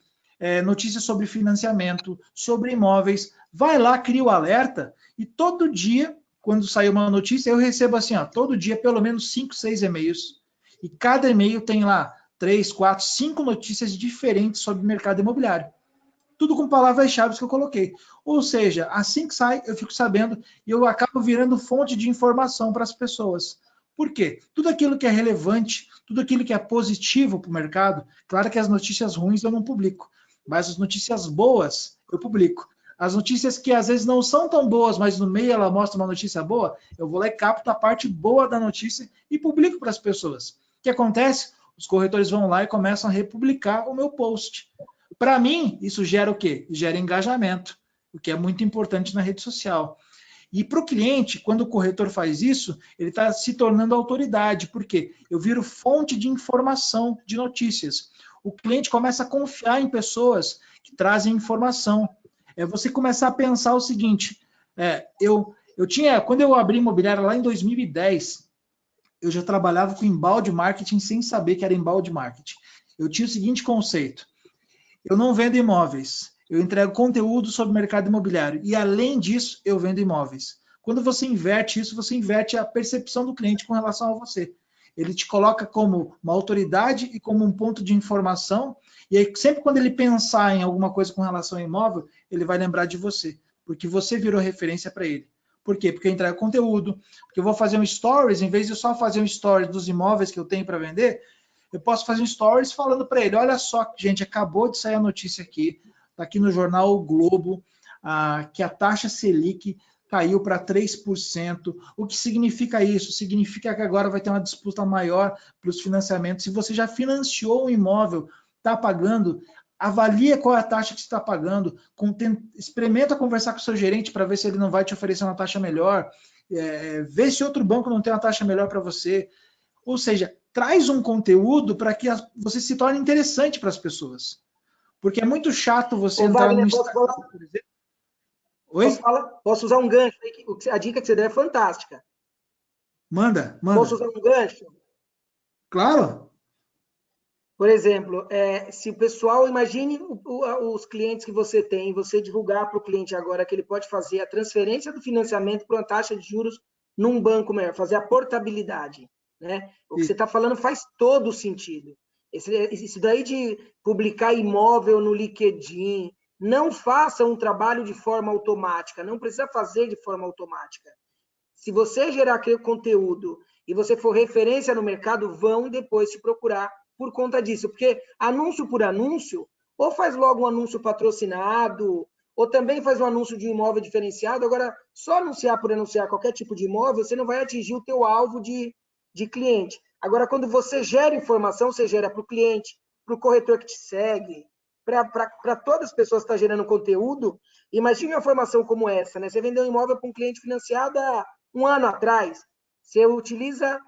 Notícias sobre financiamento, sobre imóveis. Vai lá, cria o alerta e todo dia, quando sair uma notícia, eu recebo assim, ó, todo dia pelo menos 5, 6 e-mails. E cada e-mail tem lá 3, 4, 5 notícias diferentes sobre o mercado imobiliário. Tudo com palavras-chave que eu coloquei. Ou seja, assim que sai, eu fico sabendo e eu acabo virando fonte de informação para as pessoas. Por quê? Tudo aquilo que é relevante, tudo aquilo que é positivo para o mercado, claro que as notícias ruins eu não publico, mas as notícias boas eu publico. As notícias que às vezes não são tão boas, mas no meio ela mostra uma notícia boa, eu vou lá e capto a parte boa da notícia e publico para as pessoas. O que acontece? Os corretores vão lá e começam a republicar o meu post. Para mim, isso gera o quê? Gera engajamento, o que é muito importante na rede social. E para o cliente, quando o corretor faz isso, ele está se tornando autoridade. Por quê? Eu viro fonte de informação, de notícias. O cliente começa a confiar em pessoas que trazem informação. Você começar a pensar o seguinte, quando eu abri imobiliária lá em 2010, eu já trabalhava com embalde marketing sem saber que era embalde marketing. Eu tinha o seguinte conceito, eu não vendo imóveis, eu entrego conteúdo sobre o mercado imobiliário e, além disso, eu vendo imóveis. Quando você inverte isso, você inverte a percepção do cliente com relação a você. Ele te coloca como uma autoridade e como um ponto de informação, e aí sempre quando ele pensar em alguma coisa com relação ao imóvel, ele vai lembrar de você, porque você virou referência para ele. Por quê? Porque eu entrego conteúdo, porque eu vou fazer um stories, em vez de só fazer um stories dos imóveis que eu tenho para vender, eu posso fazer um stories falando para ele, olha só, gente, acabou de sair a notícia aqui, está aqui no jornal O Globo, que a taxa Selic caiu para 3%. O que significa isso? Significa que agora vai ter uma disputa maior para os financiamentos. Se você já financiou um imóvel, está pagando, avalia qual é a taxa que você está pagando, experimenta conversar com o seu gerente para ver se ele não vai te oferecer uma taxa melhor, vê se outro banco não tem uma taxa melhor para você. Ou seja, traz um conteúdo para que você se torne interessante para as pessoas. Porque é muito chato você entrar Wagner, no Instagram, por exemplo. Oi? Posso usar um gancho? A dica que você deu é fantástica. Manda. Posso usar um gancho? Claro. Por exemplo, se o pessoal, imagine os clientes que você tem, você divulgar para o cliente agora que ele pode fazer a transferência do financiamento para uma taxa de juros num banco melhor, fazer a portabilidade. Né? O que você está falando faz todo sentido. Isso daí de publicar imóvel no LinkedIn, não faça um trabalho de forma automática, não precisa fazer de forma automática. Se você gerar aquele conteúdo e você for referência no mercado, vão depois te procurar por conta disso, porque anúncio por anúncio, ou faz logo um anúncio patrocinado, ou também faz um anúncio de imóvel diferenciado. Agora, só anunciar por anunciar qualquer tipo de imóvel, você não vai atingir o teu alvo de cliente. Agora, quando você gera informação, você gera para o cliente, para o corretor que te segue, para todas as pessoas que estão gerando conteúdo. Imagine uma informação como essa, né? Você vendeu um imóvel para um cliente financiado há um ano atrás. Você utiliza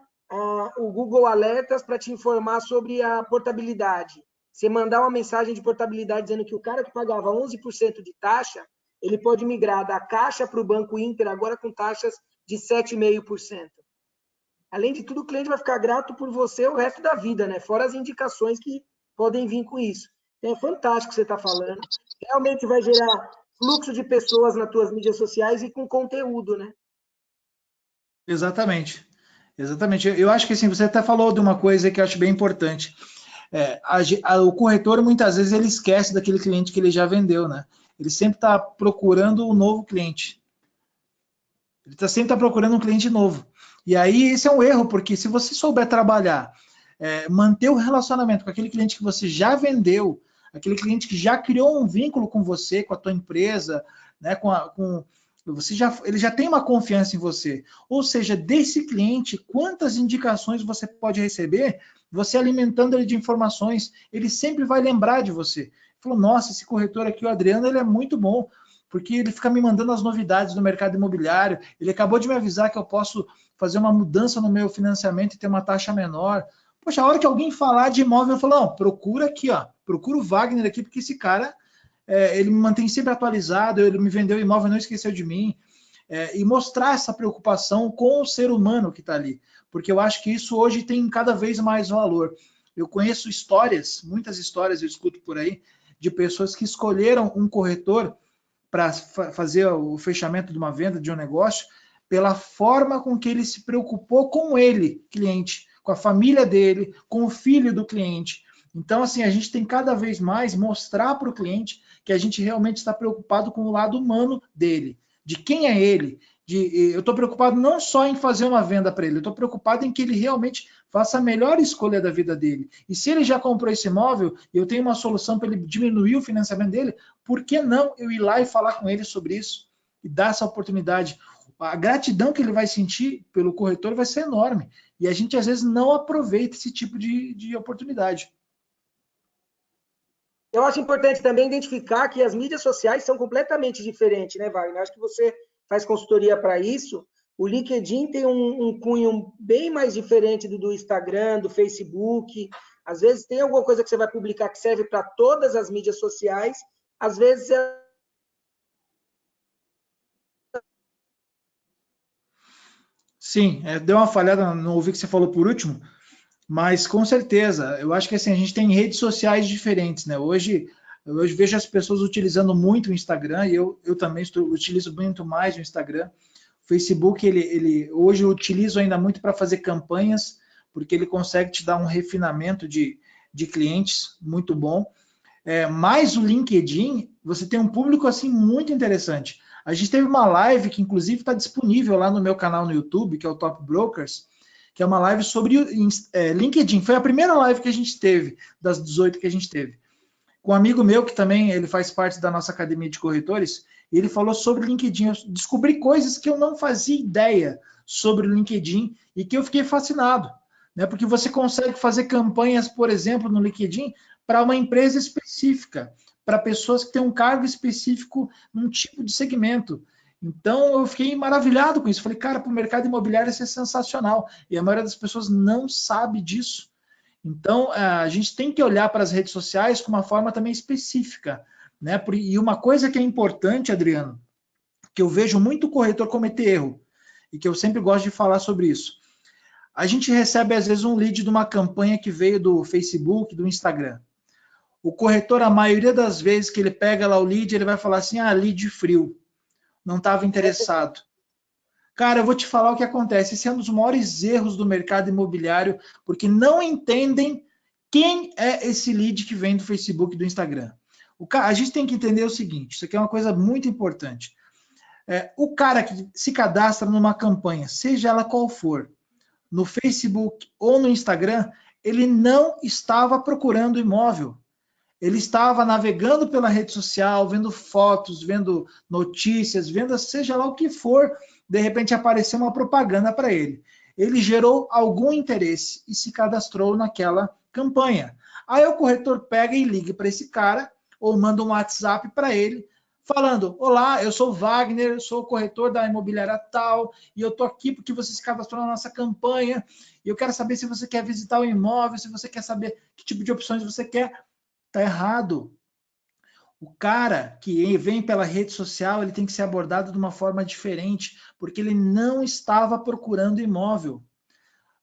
o Google Alertas para te informar sobre a portabilidade. Você mandar uma mensagem de portabilidade dizendo que o cara que pagava 11% de taxa, ele pode migrar da Caixa para o Banco Inter agora com taxas de 7,5%. Além de tudo, o cliente vai ficar grato por você o resto da vida, né? Fora as indicações que podem vir com isso. Então, é fantástico o que você está falando. Realmente vai gerar fluxo de pessoas nas tuas mídias sociais e com conteúdo, né? Exatamente. Eu acho que assim, você até falou de uma coisa que eu acho bem importante. O corretor, muitas vezes, ele esquece daquele cliente que ele já vendeu, né? Ele sempre está procurando um novo cliente. Ele sempre está procurando um cliente novo. E aí, esse é um erro, porque se você souber trabalhar, manter o relacionamento com aquele cliente que você já vendeu, aquele cliente que já criou um vínculo com você, com a tua empresa, né, ele já tem uma confiança em você. Ou seja, desse cliente, quantas indicações você pode receber, você alimentando ele de informações, ele sempre vai lembrar de você. Falou, nossa, esse corretor aqui, o Adriano, ele é muito bom, porque ele fica me mandando as novidades do mercado imobiliário, ele acabou de me avisar que eu posso fazer uma mudança no meu financiamento e ter uma taxa menor. Poxa, a hora que alguém falar de imóvel, eu falo, não, procura aqui, ó, procura o Wagner aqui, porque esse cara, ele me mantém sempre atualizado, ele me vendeu o imóvel, não esqueceu de mim, e mostrar essa preocupação com o ser humano que está ali, porque eu acho que isso hoje tem cada vez mais valor. Eu conheço histórias, muitas histórias eu escuto por aí, de pessoas que escolheram um corretor para fazer o fechamento de uma venda, de um negócio, pela forma com que ele se preocupou com ele, cliente, com a família dele, com o filho do cliente. Então, assim, a gente tem cada vez mais mostrar para o cliente que a gente realmente está preocupado com o lado humano dele, de quem é ele. Eu estou preocupado não só em fazer uma venda para ele, eu estou preocupado em que ele realmente faça a melhor escolha da vida dele. E se ele já comprou esse imóvel e eu tenho uma solução para ele diminuir o financiamento dele, por que não eu ir lá e falar com ele sobre isso e dar essa oportunidade? A gratidão que ele vai sentir pelo corretor vai ser enorme. E a gente, às vezes, não aproveita esse tipo de oportunidade. Eu acho importante também identificar que as mídias sociais são completamente diferentes, né, Wagner? Acho que você faz consultoria para isso. O LinkedIn tem um cunho bem mais diferente do Instagram, do Facebook. Às vezes tem alguma coisa que você vai publicar que serve para todas as mídias sociais. Às vezes Sim, deu uma falhada, não ouvi o que você falou por último, mas com certeza, eu acho que assim, a gente tem redes sociais diferentes, né? Hoje eu vejo as pessoas utilizando muito o Instagram e eu também utilizo muito mais o Instagram. O Facebook, hoje eu utilizo ainda muito para fazer campanhas, porque ele consegue te dar um refinamento de clientes muito bom. Mas o LinkedIn, você tem um público assim muito interessante. A gente teve uma live que inclusive está disponível lá no meu canal no YouTube, que é o Top Brokers, que é uma live sobre LinkedIn. Foi a primeira live que a gente teve, das 18 que a gente teve. Com um amigo meu, que também ele faz parte da nossa academia de corretores, e ele falou sobre LinkedIn. Eu descobri coisas que eu não fazia ideia sobre o LinkedIn e que eu fiquei fascinado. Né? Porque você consegue fazer campanhas, por exemplo, no LinkedIn, para uma empresa específica, para pessoas que têm um cargo específico num tipo de segmento. Então eu fiquei maravilhado com isso. Falei, cara, para o mercado imobiliário isso é sensacional. E a maioria das pessoas não sabe disso. Então a gente tem que olhar para as redes sociais com uma forma também específica. Né? E uma coisa que é importante, Adriano, que eu vejo muito corretor cometer erro, e que eu sempre gosto de falar sobre isso. A gente recebe, às vezes, um lead de uma campanha que veio do Facebook, do Instagram. O corretor, a maioria das vezes que ele pega lá o lead, ele vai falar assim, lead frio, não estava interessado. Cara, eu vou te falar o que acontece. Esse é um dos maiores erros do mercado imobiliário, porque não entendem quem é esse lead que vem do Facebook e do Instagram. A gente tem que entender o seguinte, isso aqui é uma coisa muito importante. O cara que se cadastra numa campanha, seja ela qual for, no Facebook ou no Instagram, ele não estava procurando imóvel. Ele estava navegando pela rede social, vendo fotos, vendo notícias, vendo seja lá o que for, de repente apareceu uma propaganda para ele. Ele gerou algum interesse e se cadastrou naquela campanha. Aí o corretor pega e liga para esse cara, ou manda um WhatsApp para ele, falando, olá, eu sou o Wagner, sou o corretor da imobiliária tal, e eu estou aqui porque você se cadastrou na nossa campanha, e eu quero saber se você quer visitar o imóvel, se você quer saber que tipo de opções você quer. Está errado. O cara que vem pela rede social, ele tem que ser abordado de uma forma diferente, porque ele não estava procurando imóvel.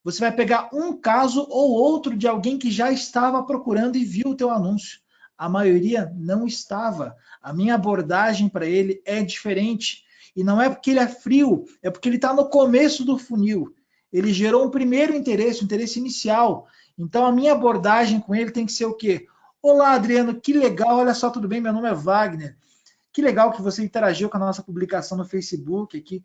Você vai pegar um caso ou outro de alguém que já estava procurando e viu o teu anúncio. A maioria não estava. A minha abordagem para ele é diferente. E não é porque ele é frio, é porque ele está no começo do funil. Ele gerou um primeiro interesse, um interesse inicial. Então a minha abordagem com ele tem que ser o quê? Olá, Adriano, que legal, olha só, tudo bem? Meu nome é Wagner. Que legal que você interagiu com a nossa publicação no Facebook aqui,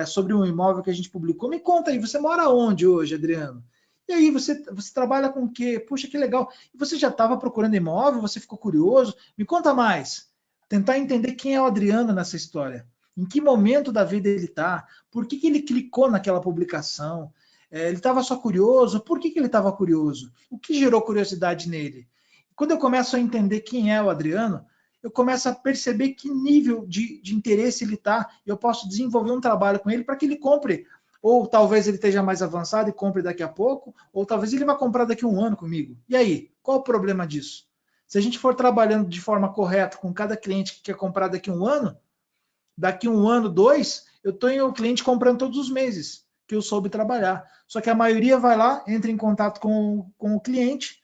sobre um imóvel que a gente publicou. Me conta aí, você mora onde hoje, Adriano? E aí, você trabalha com o quê? Puxa, que legal. E você já estava procurando imóvel? Você ficou curioso? Me conta mais. Tentar entender quem é o Adriano nessa história. Em que momento da vida ele está? Por que ele clicou naquela publicação? Ele estava só curioso? Por que ele estava curioso? O que gerou curiosidade nele? Quando eu começo a entender quem é o Adriano, eu começo a perceber que nível de interesse ele está. Eu posso desenvolver um trabalho com ele para que ele compre. Ou talvez ele esteja mais avançado e compre daqui a pouco, ou talvez ele vá comprar daqui a um ano comigo. E aí, qual o problema disso? Se a gente for trabalhando de forma correta com cada cliente que quer comprar daqui a um ano, 2, eu tenho o cliente comprando todos os meses, que eu soube trabalhar. Só que a maioria vai lá, entra em contato com o cliente,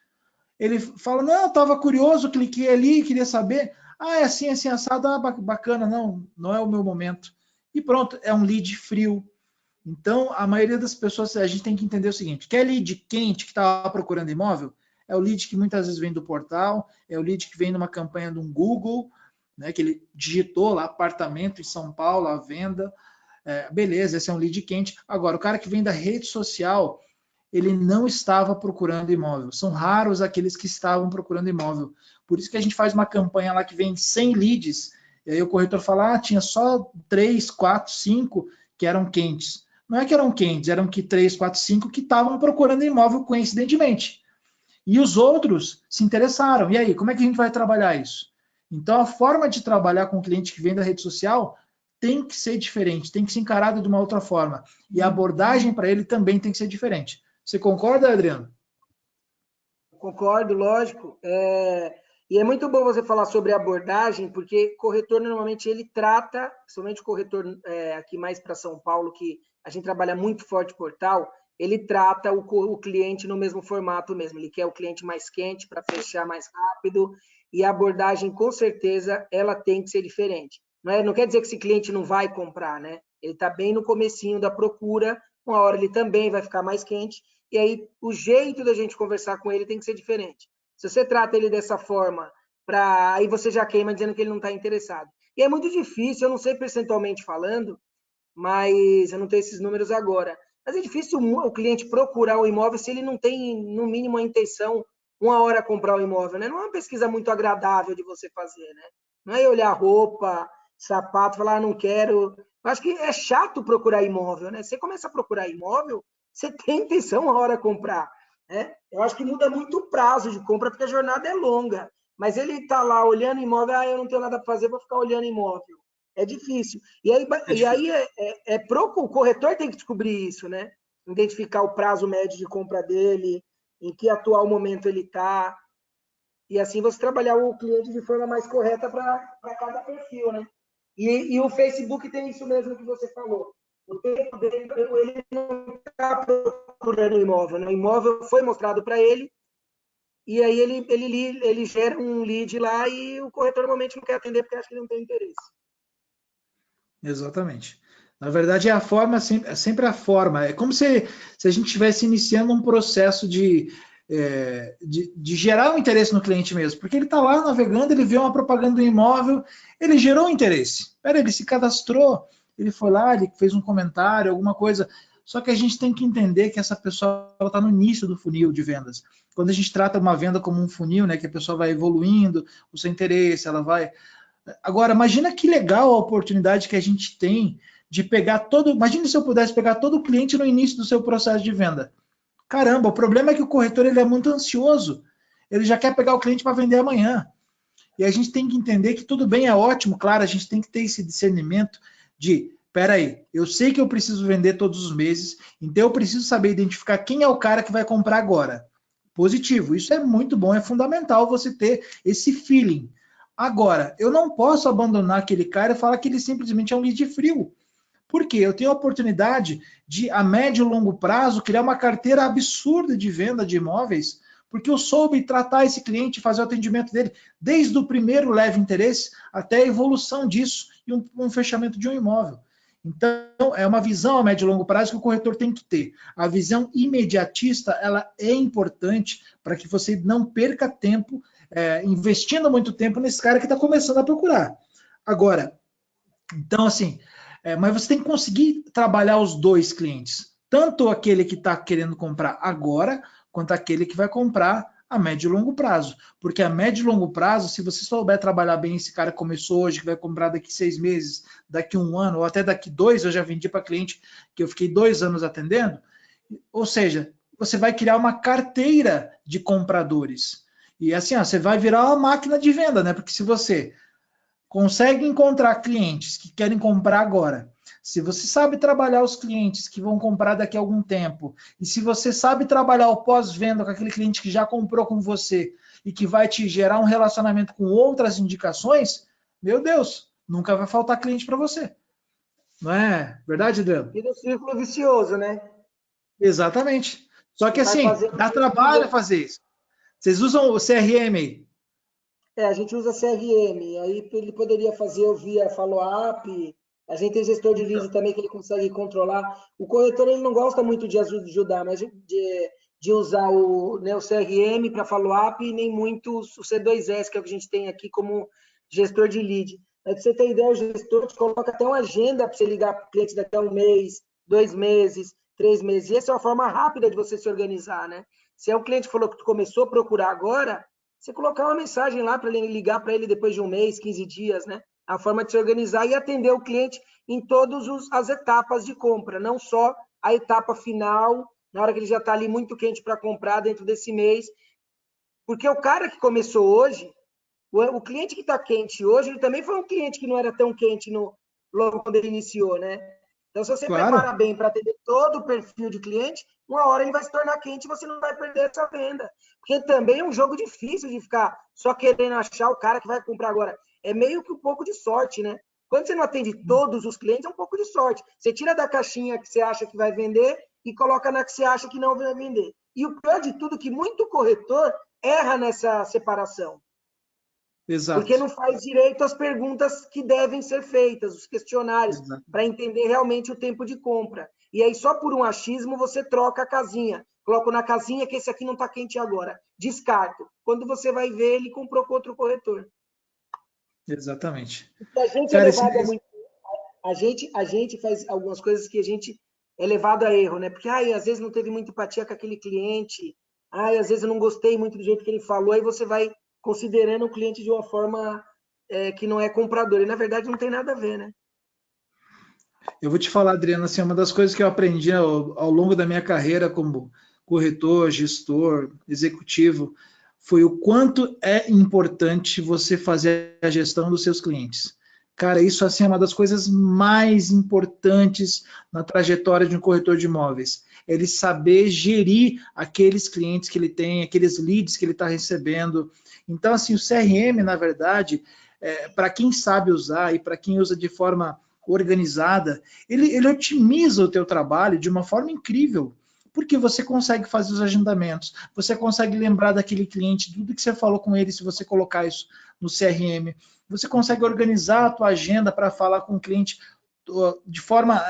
ele fala, não, eu estava curioso, cliquei ali, queria saber. Ah, é assim, assado, bacana, não é o meu momento. E pronto, é um lead frio. Então, a maioria das pessoas, a gente tem que entender o seguinte, quer lead quente que está procurando imóvel? É o lead que muitas vezes vem do portal, é o lead que vem numa campanha de um Google, né, que ele digitou lá, apartamento em São Paulo, à venda. Beleza, esse é um lead quente. Agora, o cara que vem da rede social, ele não estava procurando imóvel. São raros aqueles que estavam procurando imóvel. Por isso que a gente faz uma campanha lá que vem 100 leads, e aí o corretor fala, tinha só 3, 4, 5 que eram quentes. Não é que eram quentes, eram que 3, 4, 5 que estavam procurando imóvel coincidentemente. E os outros se interessaram. E aí, como é que a gente vai trabalhar isso? Então, a forma de trabalhar com o cliente que vem da rede social tem que ser diferente, tem que ser encarado de uma outra forma. E a abordagem para ele também tem que ser diferente. Você concorda, Adriano? Concordo, lógico. E é muito bom você falar sobre abordagem, porque corretor normalmente ele trata, somente o corretor aqui mais para São Paulo, que a gente trabalha muito forte portal, ele trata o cliente no mesmo formato mesmo. Ele quer o cliente mais quente para fechar mais rápido, e a abordagem, com certeza, ela tem que ser diferente. Não quer dizer que esse cliente não vai comprar, né? Ele está bem no comecinho da procura, uma hora ele também vai ficar mais quente, e aí o jeito da gente conversar com ele tem que ser diferente. Se você trata ele dessa forma, aí você já queima dizendo que ele não está interessado. E é muito difícil, eu não sei percentualmente falando, mas eu não tenho esses números agora. Mas é difícil o cliente procurar o imóvel se ele não tem, no mínimo, a intenção, uma hora comprar o imóvel, né? Não é uma pesquisa muito agradável de você fazer, né? Não é olhar roupa, sapato, falar, não quero. Eu acho que é chato procurar imóvel, né? Você começa a procurar imóvel, você tem intenção uma hora comprar, né? Eu acho que muda muito o prazo de compra, porque a jornada é longa. Mas ele está lá olhando imóvel, eu não tenho nada para fazer, vou ficar olhando imóvel. É difícil. E aí o corretor tem que descobrir isso, né? Identificar o prazo médio de compra dele, em que atual momento ele está, e assim você trabalhar o cliente de forma mais correta para cada perfil, né? E o Facebook tem isso mesmo que você falou. O tempo dele, ele não está procurando imóvel, né? O imóvel foi mostrado para ele, e aí ele gera um lead lá e o corretor normalmente não quer atender porque acha que ele não tem interesse. Exatamente. Na verdade, é sempre a forma. É como se a gente estivesse iniciando um processo de gerar um interesse no cliente mesmo. Porque ele está lá navegando, ele vê uma propaganda do imóvel, ele gerou um interesse. Ele se cadastrou, ele foi lá, ele fez um comentário, alguma coisa. Só que a gente tem que entender que essa pessoa está no início do funil de vendas. Quando a gente trata uma venda como um funil, né, que a pessoa vai evoluindo, o seu interesse, ela vai... Agora, imagina que legal a oportunidade que a gente tem de pegar todo... Imagina se eu pudesse pegar todo o cliente no início do seu processo de venda. Caramba, o problema é que o corretor ele é muito ansioso. Ele já quer pegar o cliente para vender amanhã. E a gente tem que entender que tudo bem, é ótimo, claro, a gente tem que ter esse discernimento de, peraí, eu sei que eu preciso vender todos os meses, então eu preciso saber identificar quem é o cara que vai comprar agora. Positivo, isso é muito bom, é fundamental você ter esse feeling. Agora, eu não posso abandonar aquele cara e falar que ele simplesmente é um lead frio. Por quê? Eu tenho a oportunidade de, a médio e longo prazo, criar uma carteira absurda de venda de imóveis, porque eu soube tratar esse cliente, fazer o atendimento dele, desde o primeiro leve interesse até a evolução disso e um fechamento de um imóvel. Então, é uma visão a médio e longo prazo que o corretor tem que ter. A visão imediatista, ela é importante para que você não perca tempo investindo muito tempo nesse cara que está começando a procurar. Agora, então assim, mas você tem que conseguir trabalhar os dois clientes, tanto aquele que está querendo comprar agora, quanto aquele que vai comprar a médio e longo prazo. Porque a médio e longo prazo, se você souber trabalhar bem esse cara que começou hoje, que vai comprar daqui 6 meses, daqui 1 ano, ou até daqui 2, eu já vendi para cliente que eu fiquei 2 anos atendendo, ou seja, você vai criar uma carteira de compradores. E assim, ó, você vai virar uma máquina de venda, né? Porque se você consegue encontrar clientes que querem comprar agora, se você sabe trabalhar os clientes que vão comprar daqui a algum tempo, e se você sabe trabalhar o pós-venda com aquele cliente que já comprou com você e que vai te gerar um relacionamento com outras indicações, meu Deus, nunca vai faltar cliente para você. Não é verdade, Adriano? E do círculo vicioso, né? Exatamente. Só que Vai assim, fazer. dá trabalho fazer isso. Vocês usam o CRM aí? A gente usa CRM, aí ele poderia fazer via follow-up. A gente tem gestor de leads também que ele consegue controlar. O corretor ele não gosta muito de ajudar, mas de usar né, o CRM para follow-up e nem muito o C2S, que é o que a gente tem aqui como gestor de lead. Para você ter ideia, o gestor te coloca até uma agenda para você ligar para o cliente daqui a 1 mês, 2 meses, 3 meses. E essa é uma forma rápida de você se organizar, né? Se é um cliente que falou que tu começou a procurar agora, você colocar uma mensagem lá para ele ligar para ele depois de 1 mês, 15 dias, né? A forma de se organizar e atender o cliente em todas as etapas de compra, não só a etapa final, na hora que ele já está ali muito quente para comprar dentro desse mês. Porque o cara que começou hoje, o cliente que está quente hoje, ele também foi um cliente que não era tão quente logo quando ele iniciou, né? Então, se você Claro. prepara bem para atender todo o perfil de cliente, uma hora ele vai se tornar quente e você não vai perder essa venda. Porque também é um jogo difícil de ficar só querendo achar o cara que vai comprar agora. É meio que um pouco de sorte, né? Quando você não atende todos os clientes, é um pouco de sorte. Você tira da caixinha que você acha que vai vender e coloca na que você acha que não vai vender. E o pior de tudo é que muito corretor erra nessa separação. Porque Exato. não faz direito às perguntas que devem ser feitas, os questionários, Exato. para entender realmente o tempo de compra. E aí, só por um achismo, você troca a casinha. Coloco na casinha que esse aqui não está quente agora. Descarto. Quando você vai ver, ele comprou com outro corretor. Exatamente. Porque a gente é Cara, levado a muito. A gente faz algumas coisas que a gente é levado a erro, né? Porque às vezes não teve muita empatia com aquele cliente, às vezes eu não gostei muito do jeito que ele falou, aí você vai considerando o cliente de uma forma que não é comprador. E na verdade não tem nada a ver, né? eu vou te falar, Adriano, assim, uma das coisas que eu aprendi ao longo da minha carreira como corretor, gestor, executivo, foi o quanto é importante você fazer a gestão dos seus clientes. Cara, isso assim é uma das coisas mais importantes na trajetória de um corretor de imóveis. Ele saber gerir aqueles clientes que ele tem, aqueles leads que ele está recebendo. Então, assim, o CRM, na verdade, para quem sabe usar e para quem usa de forma organizada, ele otimiza o teu trabalho de uma forma incrível, porque você consegue fazer os agendamentos, você consegue lembrar daquele cliente, tudo que você falou com ele, se você colocar isso no CRM, você consegue organizar a tua agenda para falar com o cliente de forma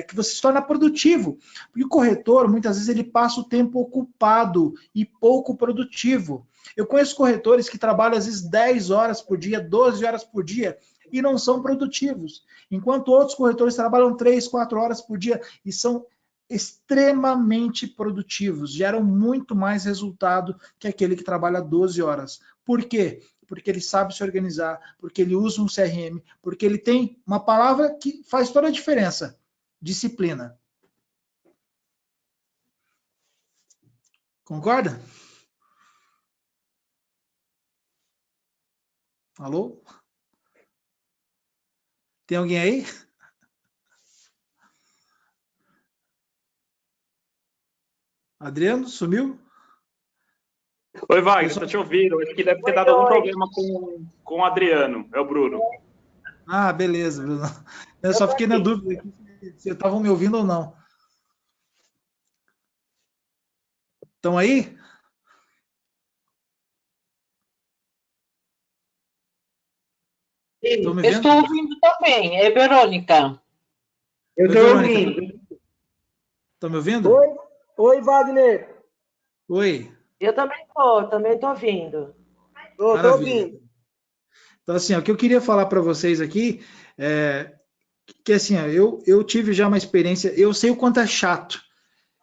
que você se torna produtivo. Porque o corretor, muitas vezes, ele passa o tempo ocupado e pouco produtivo. Eu conheço corretores que trabalham, às vezes, 10 horas por dia, 12 horas por dia, e não são produtivos. Enquanto outros corretores trabalham 3, 4 horas por dia e são extremamente produtivos, geram muito mais resultado que aquele que trabalha 12 horas. Por quê? Porque ele sabe se organizar, porque ele usa um CRM, porque ele tem uma palavra que faz toda a diferença: disciplina. Concorda? Alô? Tem alguém aí? Adriano, sumiu? Oi, Wagner, estou te ouvindo. Acho que deve ter dado algum problema com o Adriano. É o Bruno. Ah, beleza, Bruno. Eu só fiquei na dúvida se estavam me ouvindo ou não. Estão aí? Estão me vendo? Estou ouvindo também, é Verônica. Eu Oi, estou Verônica. ouvindo. Estão me ouvindo? Oi, Wagner. Oi. Eu também estou ouvindo. Estou Maravilha. ouvindo. Então, assim, o que eu queria falar para vocês aqui é que, assim, eu tive já uma experiência, eu sei o quanto é chato.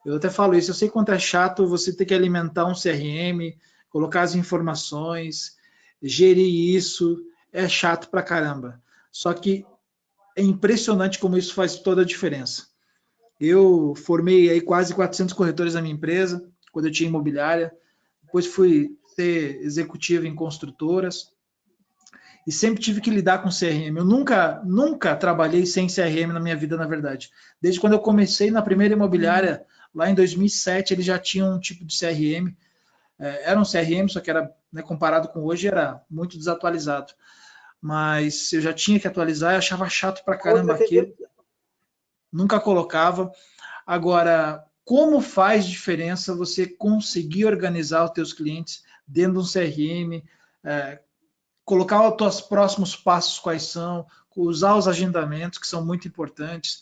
Eu até falo isso, eu sei quanto é chato você ter que alimentar um CRM, colocar as informações, gerir isso, é chato pra caramba. Só que é impressionante como isso faz toda a diferença. Eu formei aí quase 400 corretores na minha empresa, quando eu tinha imobiliária, depois fui ser executivo em construtoras e sempre tive que lidar com CRM. Eu nunca trabalhei sem CRM na minha vida, na verdade. Desde quando eu comecei na primeira imobiliária, lá em 2007, eles já tinham um tipo de CRM. Era um CRM, só que era, né, comparado com hoje, era muito desatualizado. Mas eu já tinha que atualizar, eu achava chato pra caramba aquilo. Nunca colocava. Agora, como faz diferença você conseguir organizar os teus clientes dentro de um CRM, colocar os teus próximos passos quais são, usar os agendamentos, que são muito importantes,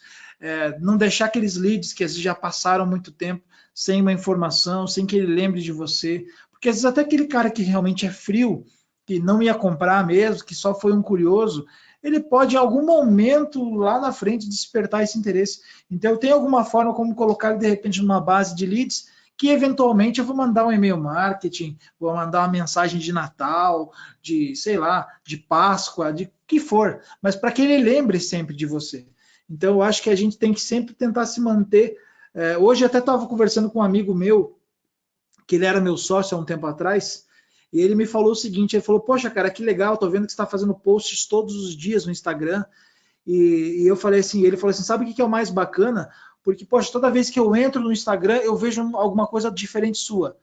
não deixar aqueles leads que às vezes já passaram muito tempo sem uma informação, sem que ele lembre de você, porque às vezes até aquele cara que realmente é frio, que não ia comprar mesmo, que só foi um curioso, ele pode em algum momento lá na frente despertar esse interesse. Então eu tenho alguma forma como colocar ele de repente numa base de leads que eventualmente eu vou mandar um e-mail marketing, vou mandar uma mensagem de Natal, de, sei lá, de Páscoa, de que for, mas para que ele lembre sempre de você. Então eu acho que a gente tem que sempre tentar se manter. Hoje até estava conversando com um amigo meu, que ele era meu sócio há um tempo atrás, e ele me falou o seguinte, ele falou, poxa, cara, que legal, tô vendo que você está fazendo posts todos os dias no Instagram, e eu falei assim, ele falou assim, sabe o que é o mais bacana? Porque, poxa, toda vez que eu entro no Instagram, eu vejo alguma coisa diferente sua.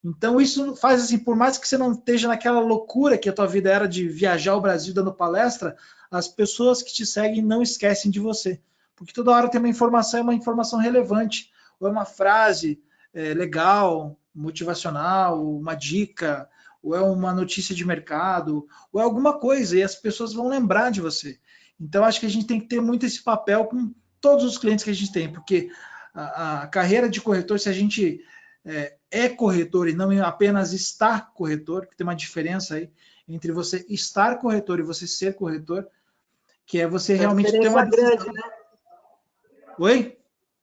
Então, isso faz assim, por mais que você não esteja naquela loucura que a tua vida era de viajar ao Brasil dando palestra, as pessoas que te seguem não esquecem de você. Porque toda hora tem uma informação relevante, ou é uma frase legal, motivacional, uma dica, ou é uma notícia de mercado, ou é alguma coisa, e as pessoas vão lembrar de você. Então, acho que a gente tem que ter muito esse papel com todos os clientes que a gente tem, porque a carreira de corretor, se a gente corretor e não apenas estar corretor, que tem uma diferença aí entre você estar corretor e você ser corretor, que é você realmente ter uma decisão. Grande, né? Oi?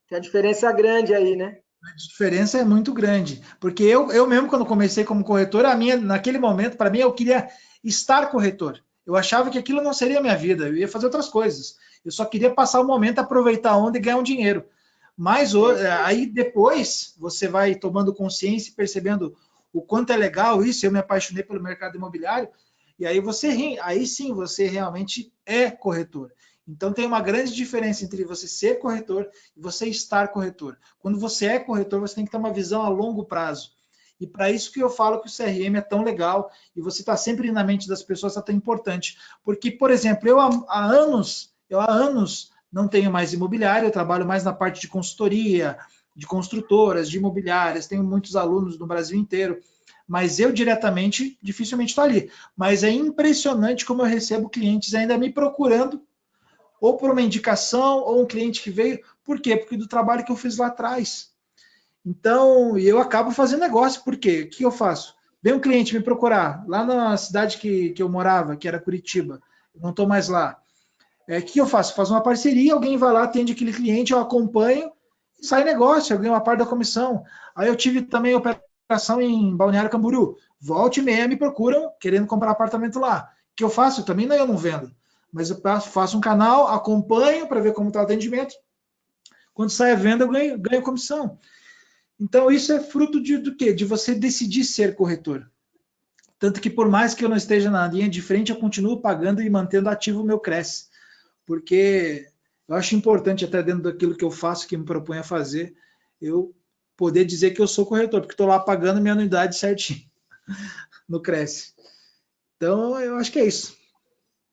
Tem a diferença grande aí, né? A diferença é muito grande, porque eu mesmo, quando comecei como corretor, naquele momento, para mim, eu queria estar corretor. Eu achava que aquilo não seria a minha vida, eu ia fazer outras coisas. Eu só queria passar o momento, aproveitar a onda e ganhar um dinheiro. Mas aí depois você vai tomando consciência e percebendo o quanto é legal isso. Eu me apaixonei pelo mercado imobiliário, e aí sim você realmente é corretor. Então tem uma grande diferença entre você ser corretor e você estar corretor. Quando você é corretor, você tem que ter uma visão a longo prazo. E para isso que eu falo que o CRM é tão legal e você está sempre na mente das pessoas, é tão importante. Porque, por exemplo, eu há anos não tenho mais imobiliário, eu trabalho mais na parte de consultoria, de construtoras, de imobiliárias, tenho muitos alunos no Brasil inteiro, mas eu diretamente dificilmente estou ali. Mas é impressionante como eu recebo clientes ainda me procurando, ou por uma indicação, ou um cliente que veio. Por quê? Porque do trabalho que eu fiz lá atrás. Então, eu acabo fazendo negócio. Por quê? O que eu faço? Vem um cliente me procurar, lá na cidade que eu morava, que era Curitiba, não estou mais lá. O que eu faço? Faço uma parceria, alguém vai lá, atende aquele cliente, eu acompanho, e sai negócio, eu ganho uma parte da comissão. Aí eu tive também operação em Balneário Camboriú. Volte e meia me procuram, querendo comprar apartamento lá. O que eu faço? Também eu não vendo. Mas eu faço um canal, acompanho para ver como está o atendimento. Quando sai a venda, eu ganho comissão. Então, isso é fruto do quê? De você decidir ser corretor. Tanto que, por mais que eu não esteja na linha de frente, eu continuo pagando e mantendo ativo o meu Cresce. Porque eu acho importante, até dentro daquilo que eu faço, que me proponho a fazer, eu poder dizer que eu sou corretor, porque estou lá pagando minha anuidade certinho no Cresce. Então, eu acho que é isso.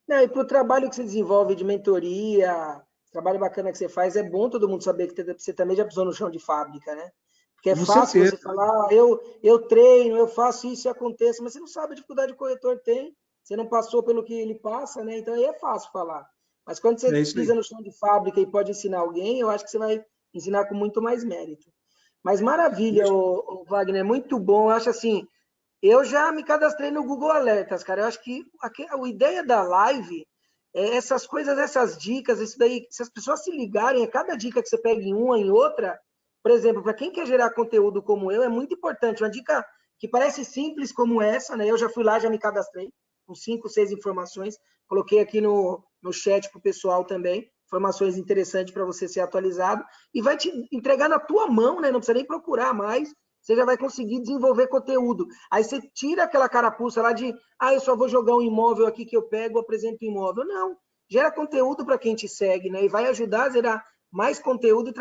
E para o trabalho que você desenvolve de mentoria, trabalho bacana que você faz, é bom todo mundo saber que você também já pisou no chão de fábrica, né? Porque é fácil você falar, eu treino, eu faço isso e aconteça, mas você não sabe a dificuldade que o corretor tem, você não passou pelo que ele passa, né? Então aí é fácil falar. Mas quando você pisa no chão de fábrica e pode ensinar alguém, eu acho que você vai ensinar com muito mais mérito. Mas maravilha, o Wagner, muito bom. Eu acho assim, eu já me cadastrei no Google Alertas, cara. Eu acho que a ideia da live é essas coisas, essas dicas, isso daí, se as pessoas se ligarem a cada dica que você pega em uma, em outra, por exemplo, para quem quer gerar conteúdo como eu, é muito importante. Uma dica que parece simples como essa, né? Eu já fui lá, já me cadastrei com 5, 6 informações. Coloquei aqui no chat para o pessoal também, informações interessantes para você ser atualizado. E vai te entregar na tua mão, né? Não precisa nem procurar mais. você já vai conseguir desenvolver conteúdo. Aí você tira aquela carapuça lá de, eu só vou jogar um imóvel aqui que eu pego, apresento o imóvel. Não, gera conteúdo para quem te segue, né? E vai ajudar a gerar mais conteúdo e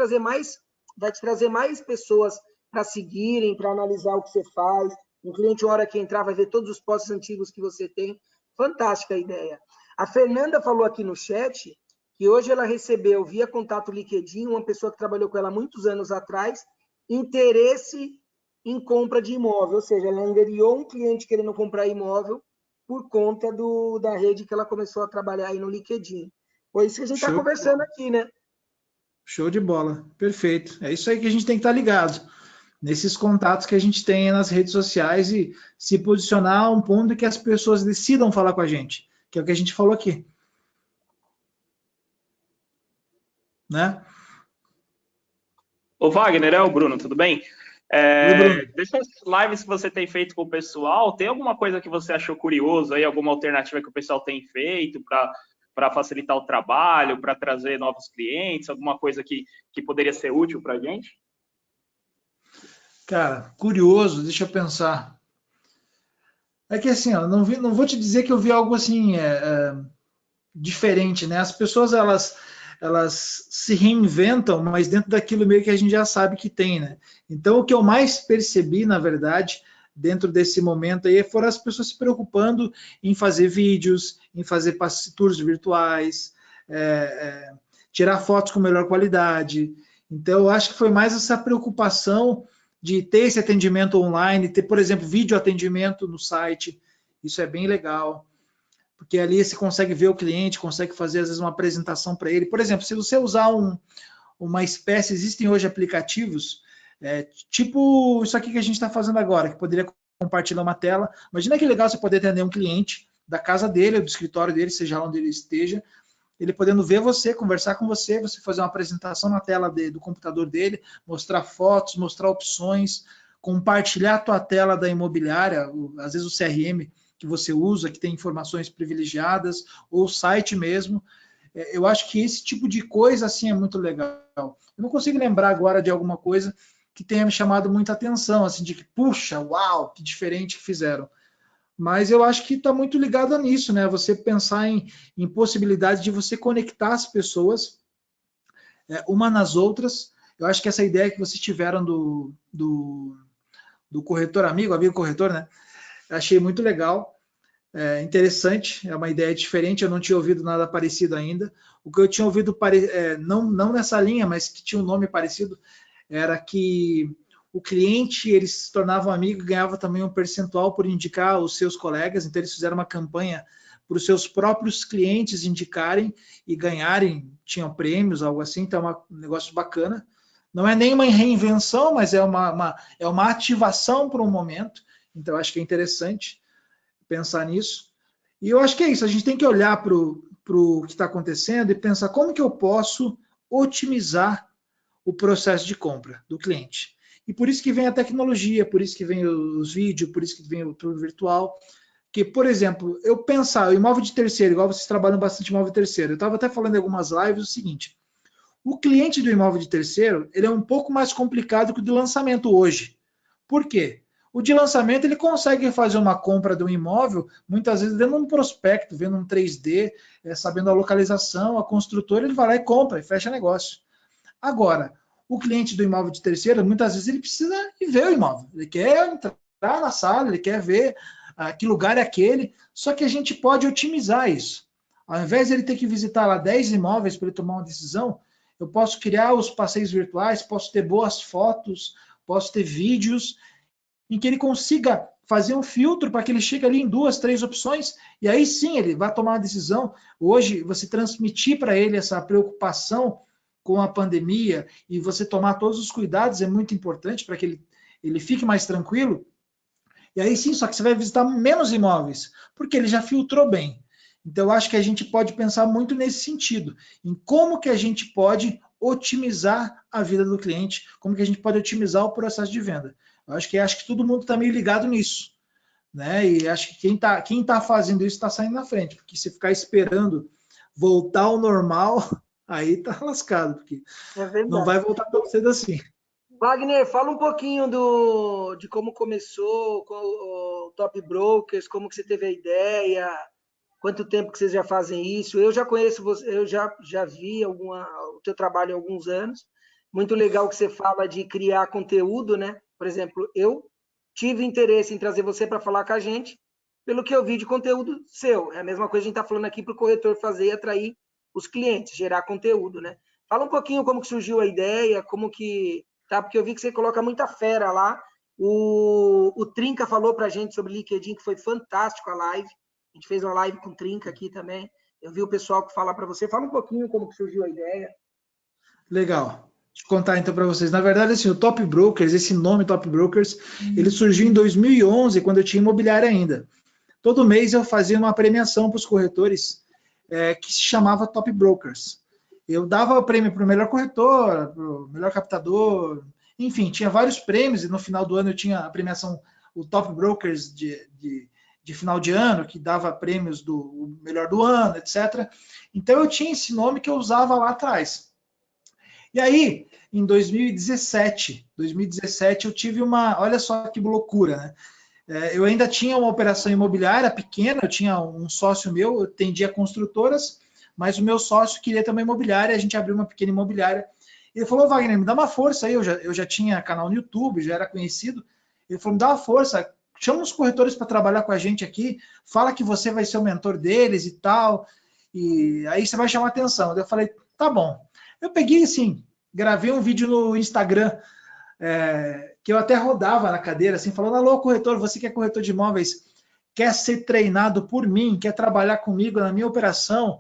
vai te trazer mais pessoas para seguirem, para analisar o que você faz. Um cliente, uma hora que entrar, vai ver todos os posts antigos que você tem. Fantástica a ideia. A Fernanda falou aqui no chat que hoje ela recebeu, via contato LinkedIn, uma pessoa que trabalhou com ela há muitos anos atrás, interesse em compra de imóvel, ou seja, ela angariou um cliente querendo comprar imóvel por conta da rede que ela começou a trabalhar aí no LinkedIn. Foi isso que a gente está conversando aqui, né? Show de bola, perfeito. É isso aí que a gente tem que estar ligado, nesses contatos que a gente tem nas redes sociais e se posicionar a um ponto que as pessoas decidam falar com a gente, que é o que a gente falou aqui. Né? Ô Wagner, é o Bruno, tudo bem? Oi, Bruno. Dessas lives que você tem feito com o pessoal, tem alguma coisa que você achou curioso aí, alguma alternativa que o pessoal tem feito para facilitar o trabalho, para trazer novos clientes, alguma coisa que poderia ser útil para a gente? Cara, curioso, deixa eu pensar. É que assim, ó, não vou te dizer que eu vi algo assim diferente, né? As pessoas elas se reinventam, mas dentro daquilo meio que a gente já sabe que tem, né? Então o que eu mais percebi, na verdade, dentro desse momento aí, foram as pessoas se preocupando em fazer vídeos, em fazer tours virtuais, tirar fotos com melhor qualidade. Então eu acho que foi mais essa preocupação de ter esse atendimento online, ter, por exemplo, vídeo atendimento no site. Isso é bem legal, porque ali você consegue ver o cliente, consegue fazer às vezes uma apresentação para ele. Por exemplo, se você usar uma espécie, existem hoje aplicativos, tipo isso aqui que a gente está fazendo agora, que poderia compartilhar uma tela. Imagina que legal você poder atender um cliente da casa dele, ou do escritório dele, seja lá onde ele esteja, ele podendo ver você, conversar com você, você fazer uma apresentação na tela do computador dele, mostrar fotos, mostrar opções, compartilhar a tua tela da imobiliária, às vezes o CRM que você usa, que tem informações privilegiadas, ou o site mesmo. Eu acho que esse tipo de coisa assim é muito legal. Eu não consigo lembrar agora de alguma coisa que tenha me chamado muita atenção, assim, de que, puxa, uau, que diferente que fizeram. Mas eu acho que está muito ligado nisso, né? Você pensar em possibilidades de você conectar as pessoas uma nas outras. Eu acho que essa ideia que vocês tiveram do corretor amigo corretor, né? Eu achei muito legal, interessante, é uma ideia diferente, eu não tinha ouvido nada parecido ainda. O que eu tinha ouvido, não nessa linha, mas que tinha um nome parecido, era que o cliente ele se tornava um amigo e ganhava também um percentual por indicar os seus colegas, então eles fizeram uma campanha para os seus próprios clientes indicarem e ganharem, tinham prêmios, algo assim, então é um negócio bacana. Não é nem uma reinvenção, mas é uma ativação para um momento, então acho que é interessante pensar nisso. E eu acho que é isso, a gente tem que olhar para o que está acontecendo e pensar como que eu posso otimizar o processo de compra do cliente. E por isso que vem a tecnologia, por isso que vem os vídeos, por isso que vem o tour virtual. Que, por exemplo, eu pensar, o imóvel de terceiro, igual vocês trabalham bastante imóvel de terceiro, eu estava até falando em algumas lives o seguinte, o cliente do imóvel de terceiro, ele é um pouco mais complicado que o do lançamento hoje. Por quê? O de lançamento, ele consegue fazer uma compra de um imóvel, muitas vezes vendo um prospecto, vendo um 3D, sabendo a localização, a construtora, ele vai lá e compra, e fecha negócio. Agora, o cliente do imóvel de terceiro, muitas vezes ele precisa ir ver o imóvel. Ele quer entrar na sala, ele quer ver que lugar é aquele, só que a gente pode otimizar isso. Ao invés de ele ter que visitar lá 10 imóveis para ele tomar uma decisão, eu posso criar os passeios virtuais, posso ter boas fotos, posso ter vídeos, em que ele consiga fazer um filtro para que ele chegue ali em 2, 3 opções, e aí sim ele vai tomar uma decisão. Hoje, você transmitir para ele essa preocupação com a pandemia e você tomar todos os cuidados é muito importante para que ele fique mais tranquilo. E aí sim, só que você vai visitar menos imóveis, porque ele já filtrou bem. Então, eu acho que a gente pode pensar muito nesse sentido, em como que a gente pode otimizar a vida do cliente, como que a gente pode otimizar o processo de venda. Eu acho que todo mundo está meio ligado nisso, né? E acho que quem tá fazendo isso está saindo na frente, porque se ficar esperando voltar ao normal, aí tá lascado, porque não vai voltar tão cedo assim. Wagner, fala um pouquinho de como começou com o Top Brokers, como que você teve a ideia, quanto tempo que vocês já fazem isso. Eu já conheço você, eu já vi o teu trabalho há alguns anos. Muito legal que você fala de criar conteúdo, né? Por exemplo, eu tive interesse em trazer você para falar com a gente, pelo que eu vi de conteúdo seu. É a mesma coisa que a gente está falando aqui para o corretor fazer e atrair os clientes, gerar conteúdo, né? Fala um pouquinho como que surgiu a ideia, como que... Tá? Porque eu vi que você coloca muita fera lá. O Trinca falou para a gente sobre LinkedIn, que foi fantástico a live. A gente fez uma live com o Trinca aqui também. Eu vi o pessoal que fala para você. Fala um pouquinho como que surgiu a ideia. Legal. Deixa eu contar então para vocês. Na verdade, assim, o Top Brokers, esse nome Top Brokers, ele surgiu em 2011, quando eu tinha imobiliária ainda. Todo mês eu fazia uma premiação para os corretores que se chamava Top Brokers. Eu dava o prêmio para o melhor corretor, para o melhor captador, enfim, tinha vários prêmios e no final do ano eu tinha a premiação, o Top Brokers de final de ano, que dava prêmios do melhor do ano, etc. Então eu tinha esse nome que eu usava lá atrás. E aí, em 2017 eu tive olha só que loucura, né? Eu ainda tinha uma operação imobiliária pequena, eu tinha um sócio meu, eu atendia construtoras, mas o meu sócio queria também imobiliária, a gente abriu uma pequena imobiliária. Ele falou, Wagner, me dá uma força aí, eu já tinha canal no YouTube, já era conhecido. Ele falou, me dá uma força, chama os corretores para trabalhar com a gente aqui, fala que você vai ser o mentor deles e tal, e aí você vai chamar atenção. Eu falei, tá bom. Eu peguei assim, gravei um vídeo no Instagram, que eu até rodava na cadeira, assim, falando, alô, corretor, você que é corretor de imóveis, quer ser treinado por mim, quer trabalhar comigo na minha operação,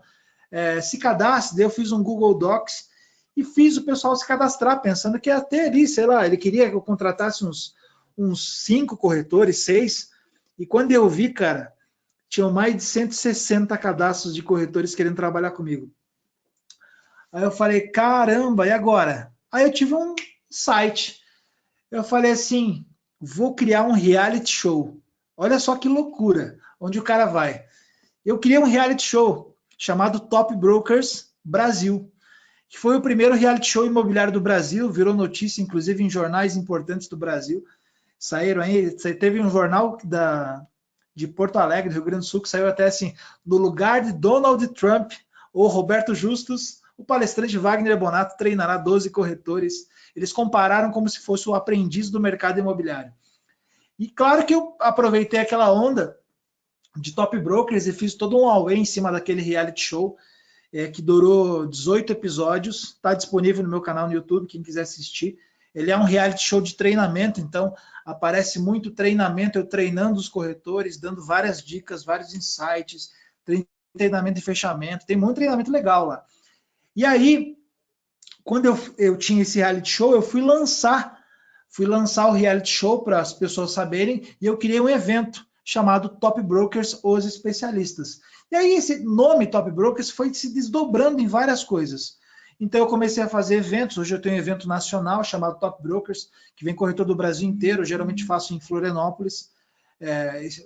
se cadastre. Daí eu fiz um Google Docs e fiz o pessoal se cadastrar, pensando que ia ter ali, sei lá, ele queria que eu contratasse uns 5 corretores, 6, e quando eu vi, cara, tinham mais de 160 cadastros de corretores querendo trabalhar comigo. Aí eu falei, caramba, e agora? Aí eu tive um site. Eu falei assim, vou criar um reality show. Olha só que loucura, onde o cara vai. Eu criei um reality show chamado Top Brokers Brasil, que foi o primeiro reality show imobiliário do Brasil, virou notícia, inclusive, em jornais importantes do Brasil. Saíram aí, teve um jornal de Porto Alegre, do Rio Grande do Sul, que saiu até assim, no lugar de Donald Trump ou Roberto Justus, o palestrante Wagner Bonato treinará 12 corretores. Eles compararam como se fosse o aprendiz do mercado imobiliário. E claro que eu aproveitei aquela onda de Top Brokers e fiz todo um auê em cima daquele reality show, que durou 18 episódios, está disponível no meu canal no YouTube, quem quiser assistir. Ele é um reality show de treinamento, então aparece muito treinamento, eu treinando os corretores, dando várias dicas, vários insights, treinamento de fechamento, tem muito treinamento legal lá. E aí, quando eu tinha esse reality show, eu fui lançar o reality show para as pessoas saberem, e eu criei um evento chamado Top Brokers, os especialistas. E aí esse nome Top Brokers foi se desdobrando em várias coisas. Então eu comecei a fazer eventos, hoje eu tenho um evento nacional chamado Top Brokers, que vem corretor do Brasil inteiro, eu geralmente faço em Florianópolis.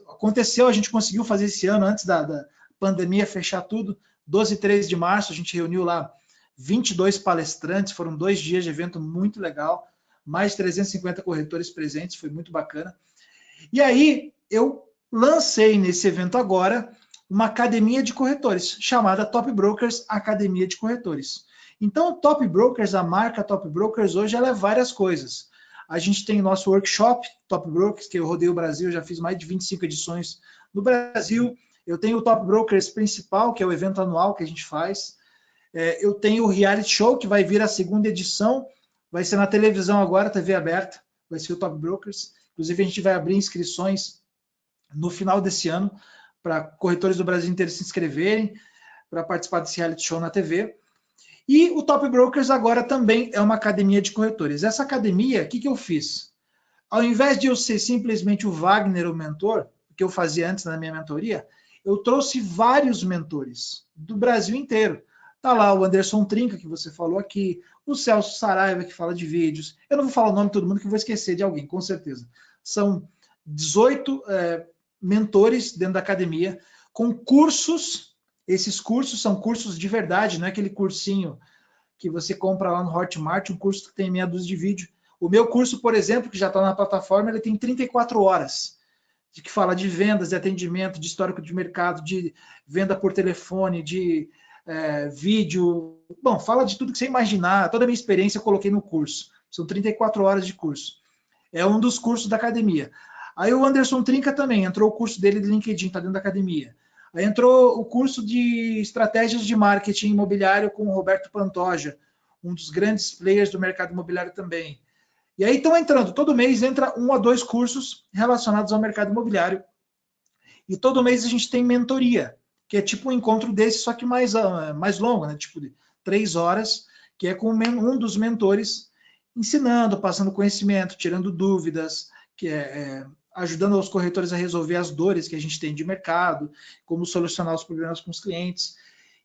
Aconteceu, a gente conseguiu fazer esse ano, antes da pandemia fechar tudo, 12 e 13 de março, a gente reuniu lá 22 palestrantes, foram 2 dias de evento muito legal, mais de 350 corretores presentes, foi muito bacana. E aí eu lancei nesse evento agora uma academia de corretores, chamada Top Brokers Academia de Corretores. Então, Top Brokers, a marca Top Brokers, hoje ela é várias coisas. A gente tem o nosso workshop, Top Brokers, que eu rodei o Brasil, já fiz mais de 25 edições no Brasil. Eu tenho o Top Brokers principal, que é o evento anual que a gente faz. Eu tenho o reality show, que vai vir a segunda edição, vai ser na televisão agora, TV aberta, vai ser o Top Brokers. Inclusive, a gente vai abrir inscrições no final desse ano para corretores do Brasil inteiro se inscreverem para participar desse reality show na TV. E o Top Brokers agora também é uma academia de corretores. Essa academia, o que eu fiz? Ao invés de eu ser simplesmente o Wagner, o mentor, que eu fazia antes na minha mentoria, eu trouxe vários mentores do Brasil inteiro. Tá lá o Anderson Trinca, que você falou aqui, o Celso Saraiva, que fala de vídeos. Eu não vou falar o nome de todo mundo, que eu vou esquecer de alguém, com certeza. São 18 mentores dentro da academia, com cursos. Esses cursos são cursos de verdade, não é aquele cursinho que você compra lá no Hotmart, um curso que tem meia dúzia de vídeo. O meu curso, por exemplo, que já está na plataforma, ele tem 34 horas, de que fala de vendas, de atendimento, de histórico de mercado, de venda por telefone, de vídeo. Bom, fala de tudo que você imaginar. Toda a minha experiência eu coloquei no curso. São 34 horas de curso. É um dos cursos da academia. Aí o Anderson Trinca também, entrou o curso dele de LinkedIn, está dentro da academia. Aí entrou o curso de estratégias de marketing imobiliário com o Roberto Pantoja, um dos grandes players do mercado imobiliário também. E aí estão entrando, todo mês entra 1 a 2 cursos relacionados ao mercado imobiliário. E todo mês a gente tem mentoria, que é tipo um encontro desse, só que mais longo, né? Tipo de 3 horas, que é com um dos mentores ensinando, passando conhecimento, tirando dúvidas, que ajudando os corretores a resolver as dores que a gente tem de mercado, como solucionar os problemas com os clientes.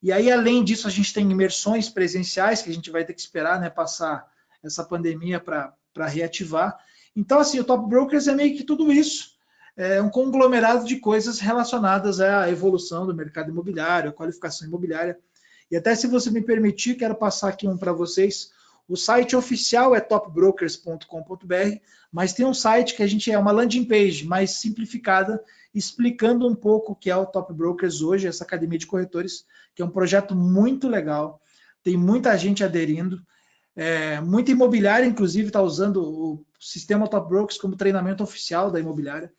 E aí, além disso, a gente tem imersões presenciais, que a gente vai ter que esperar, né, passar essa pandemia para reativar. Então, assim, o Top Brokers é meio que tudo isso. É um conglomerado de coisas relacionadas à evolução do mercado imobiliário, à qualificação imobiliária. E até, se você me permitir, quero passar aqui um para vocês. O site oficial é topbrokers.com.br, mas tem um site que a gente uma landing page mais simplificada, explicando um pouco o que é o Top Brokers hoje, essa academia de corretores, que é um projeto muito legal, tem muita gente aderindo, muita imobiliária, inclusive, está usando o sistema Top Brokers como treinamento oficial da imobiliária.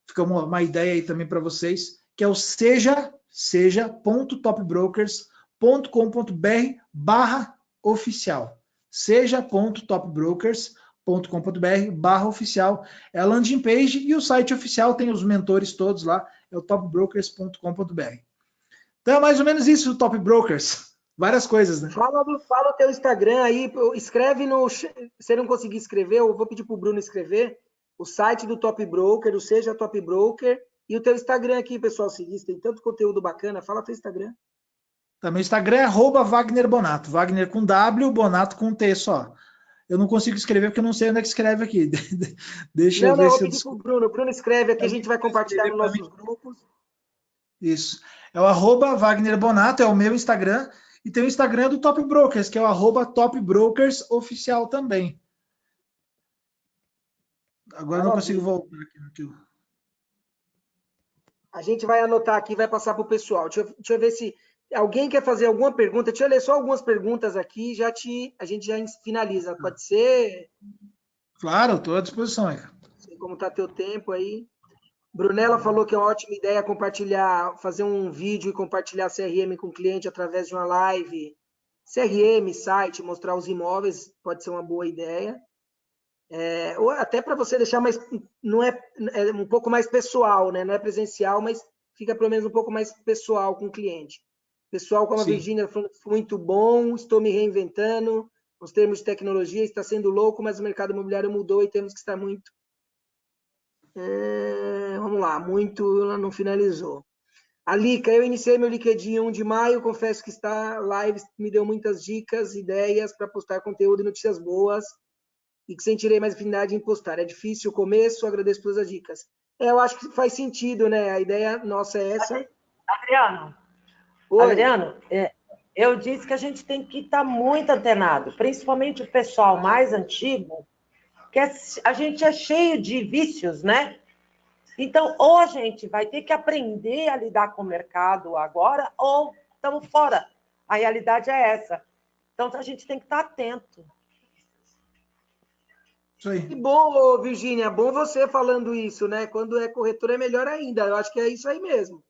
Fica uma ideia aí também para vocês, que é o seja.topbrokers.com.br/oficial. seja.topbrokers.com.br/oficial. É a landing page e o site oficial tem os mentores todos lá, é o topbrokers.com.br. Então é mais ou menos isso, o Top Brokers. Várias coisas, né? Fala o teu Instagram aí, escreve no... Se não conseguir escrever, eu vou pedir para o Bruno escrever o site do Top Broker, o Seja Top Broker, e o teu Instagram aqui, pessoal, seguir, tem tanto conteúdo bacana, fala teu Instagram. Também o Instagram é @Wagner Bonato, Wagner com W, Bonato com T só. Eu não consigo escrever porque eu não sei onde é que escreve aqui. Deixa eu ver Eu vou se eu pedir para o Bruno. O Bruno escreve aqui, a gente vai compartilhar nos nossos grupos. Isso. É o @Wagner Bonato, é o meu Instagram. E tem o Instagram do Top Brokers, que é o @Top Brokers Oficial também. Agora eu não consigo voltar aqui naquilo. A gente vai anotar aqui, vai passar para o pessoal. Deixa eu ver se alguém quer fazer alguma pergunta. Deixa eu ler só algumas perguntas aqui e a gente já finaliza. Pode ser? Claro, estou à disposição aí. Não sei como está teu tempo aí. Brunella falou que é uma ótima ideia compartilhar, fazer um vídeo e compartilhar CRM com o cliente através de uma live. CRM, site, mostrar os imóveis, pode ser uma boa ideia. Ou até para você deixar mais, não é um pouco mais pessoal, né? Não é presencial, mas fica pelo menos um pouco mais pessoal com o cliente. Pessoal, como a Virgínia falou, muito bom, estou me reinventando, nos termos de tecnologia, está sendo louco, mas o mercado imobiliário mudou e temos que estar muito... vamos lá, muito não finalizou. Alica, eu iniciei meu LinkedIn 1 de maio, confesso que está live, me deu muitas dicas, ideias para postar conteúdo e notícias boas, e que sentirei mais afinidade em postar. É difícil o começo, agradeço todas as dicas. Eu acho que faz sentido, né? A ideia nossa é essa. Adriano, eu disse que a gente tem que estar muito antenado, principalmente o pessoal mais antigo, que a gente é cheio de vícios, né? Então, ou a gente vai ter que aprender a lidar com o mercado agora, ou estamos fora. A realidade é essa. Então, a gente tem que estar atento. Isso aí. Que bom, Virgínia, bom você falando isso, né? Quando é corretor é melhor ainda. Eu acho que é isso aí mesmo.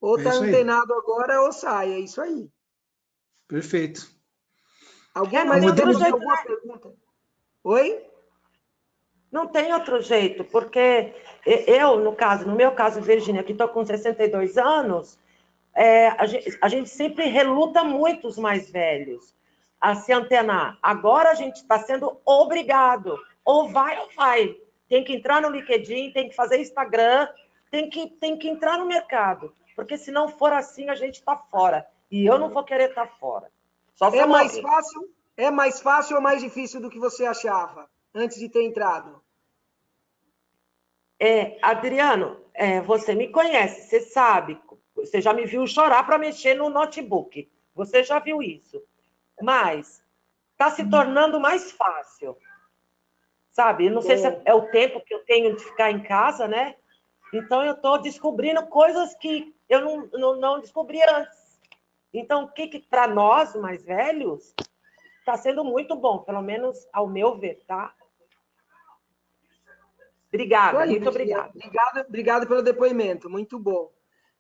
Ou está antenado agora ou sai, é isso aí. Perfeito. Alguém mais quer fazer alguma pergunta? Oi? Não tem outro jeito, porque no meu caso, Virgínia, que estou com 62 anos, a gente sempre reluta muito os mais velhos a se antenar. Agora a gente está sendo obrigado. Ou vai. Tem que entrar no LinkedIn, tem que fazer Instagram, tem que entrar no mercado. Porque se não for assim, a gente está fora. E eu não vou querer estar fora. Só é mais fácil ou mais difícil do que você achava antes de ter entrado? Adriano, você me conhece, você sabe. Você já me viu chorar para mexer no notebook. Você já viu isso. Mas está se tornando mais fácil. sabe? Eu não sei se é o tempo que eu tenho de ficar em casa, né? Então, eu estou descobrindo coisas que eu não descobri antes. Então, o que para nós, mais velhos, está sendo muito bom, pelo menos ao meu ver, tá? Obrigada, Aí, muito obrigada. Obrigado pelo depoimento, muito bom.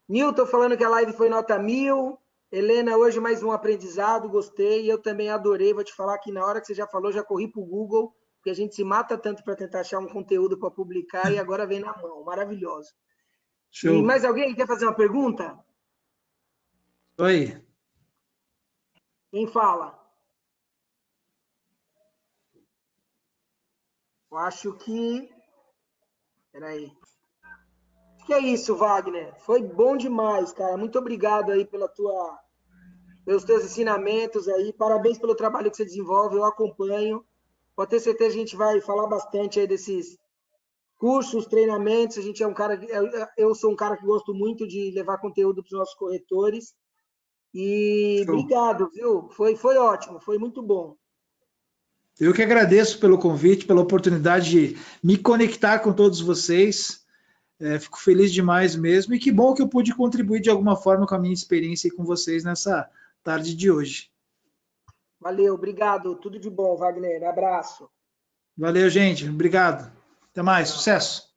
Nilton falando que a live foi nota 1000. Helena, hoje mais um aprendizado, gostei. Eu também adorei. Vou te falar que na hora que você já falou, já corri para o Google, porque a gente se mata tanto para tentar achar um conteúdo para publicar e agora vem na mão. Maravilhoso. Show. E mais alguém quer fazer uma pergunta? Oi. Quem fala? Eu acho que... Peraí. Que é isso, Wagner. Foi bom demais, cara. Muito obrigado aí pelos teus ensinamentos aí. Parabéns pelo trabalho que você desenvolve. Eu acompanho. Pode ter certeza que a gente vai falar bastante aí desses cursos, treinamentos. A gente é um cara, eu sou um cara que gosto muito de levar conteúdo para os nossos corretores. E Show. obrigado, viu? Foi ótimo, foi muito bom. Eu que agradeço pelo convite, pela oportunidade de me conectar com todos vocês. Fico feliz demais mesmo. E que bom que eu pude contribuir de alguma forma com a minha experiência e com vocês nessa tarde de hoje. Valeu, obrigado. Tudo de bom, Wagner. Abraço. Valeu, gente. Obrigado. Até mais. Sucesso.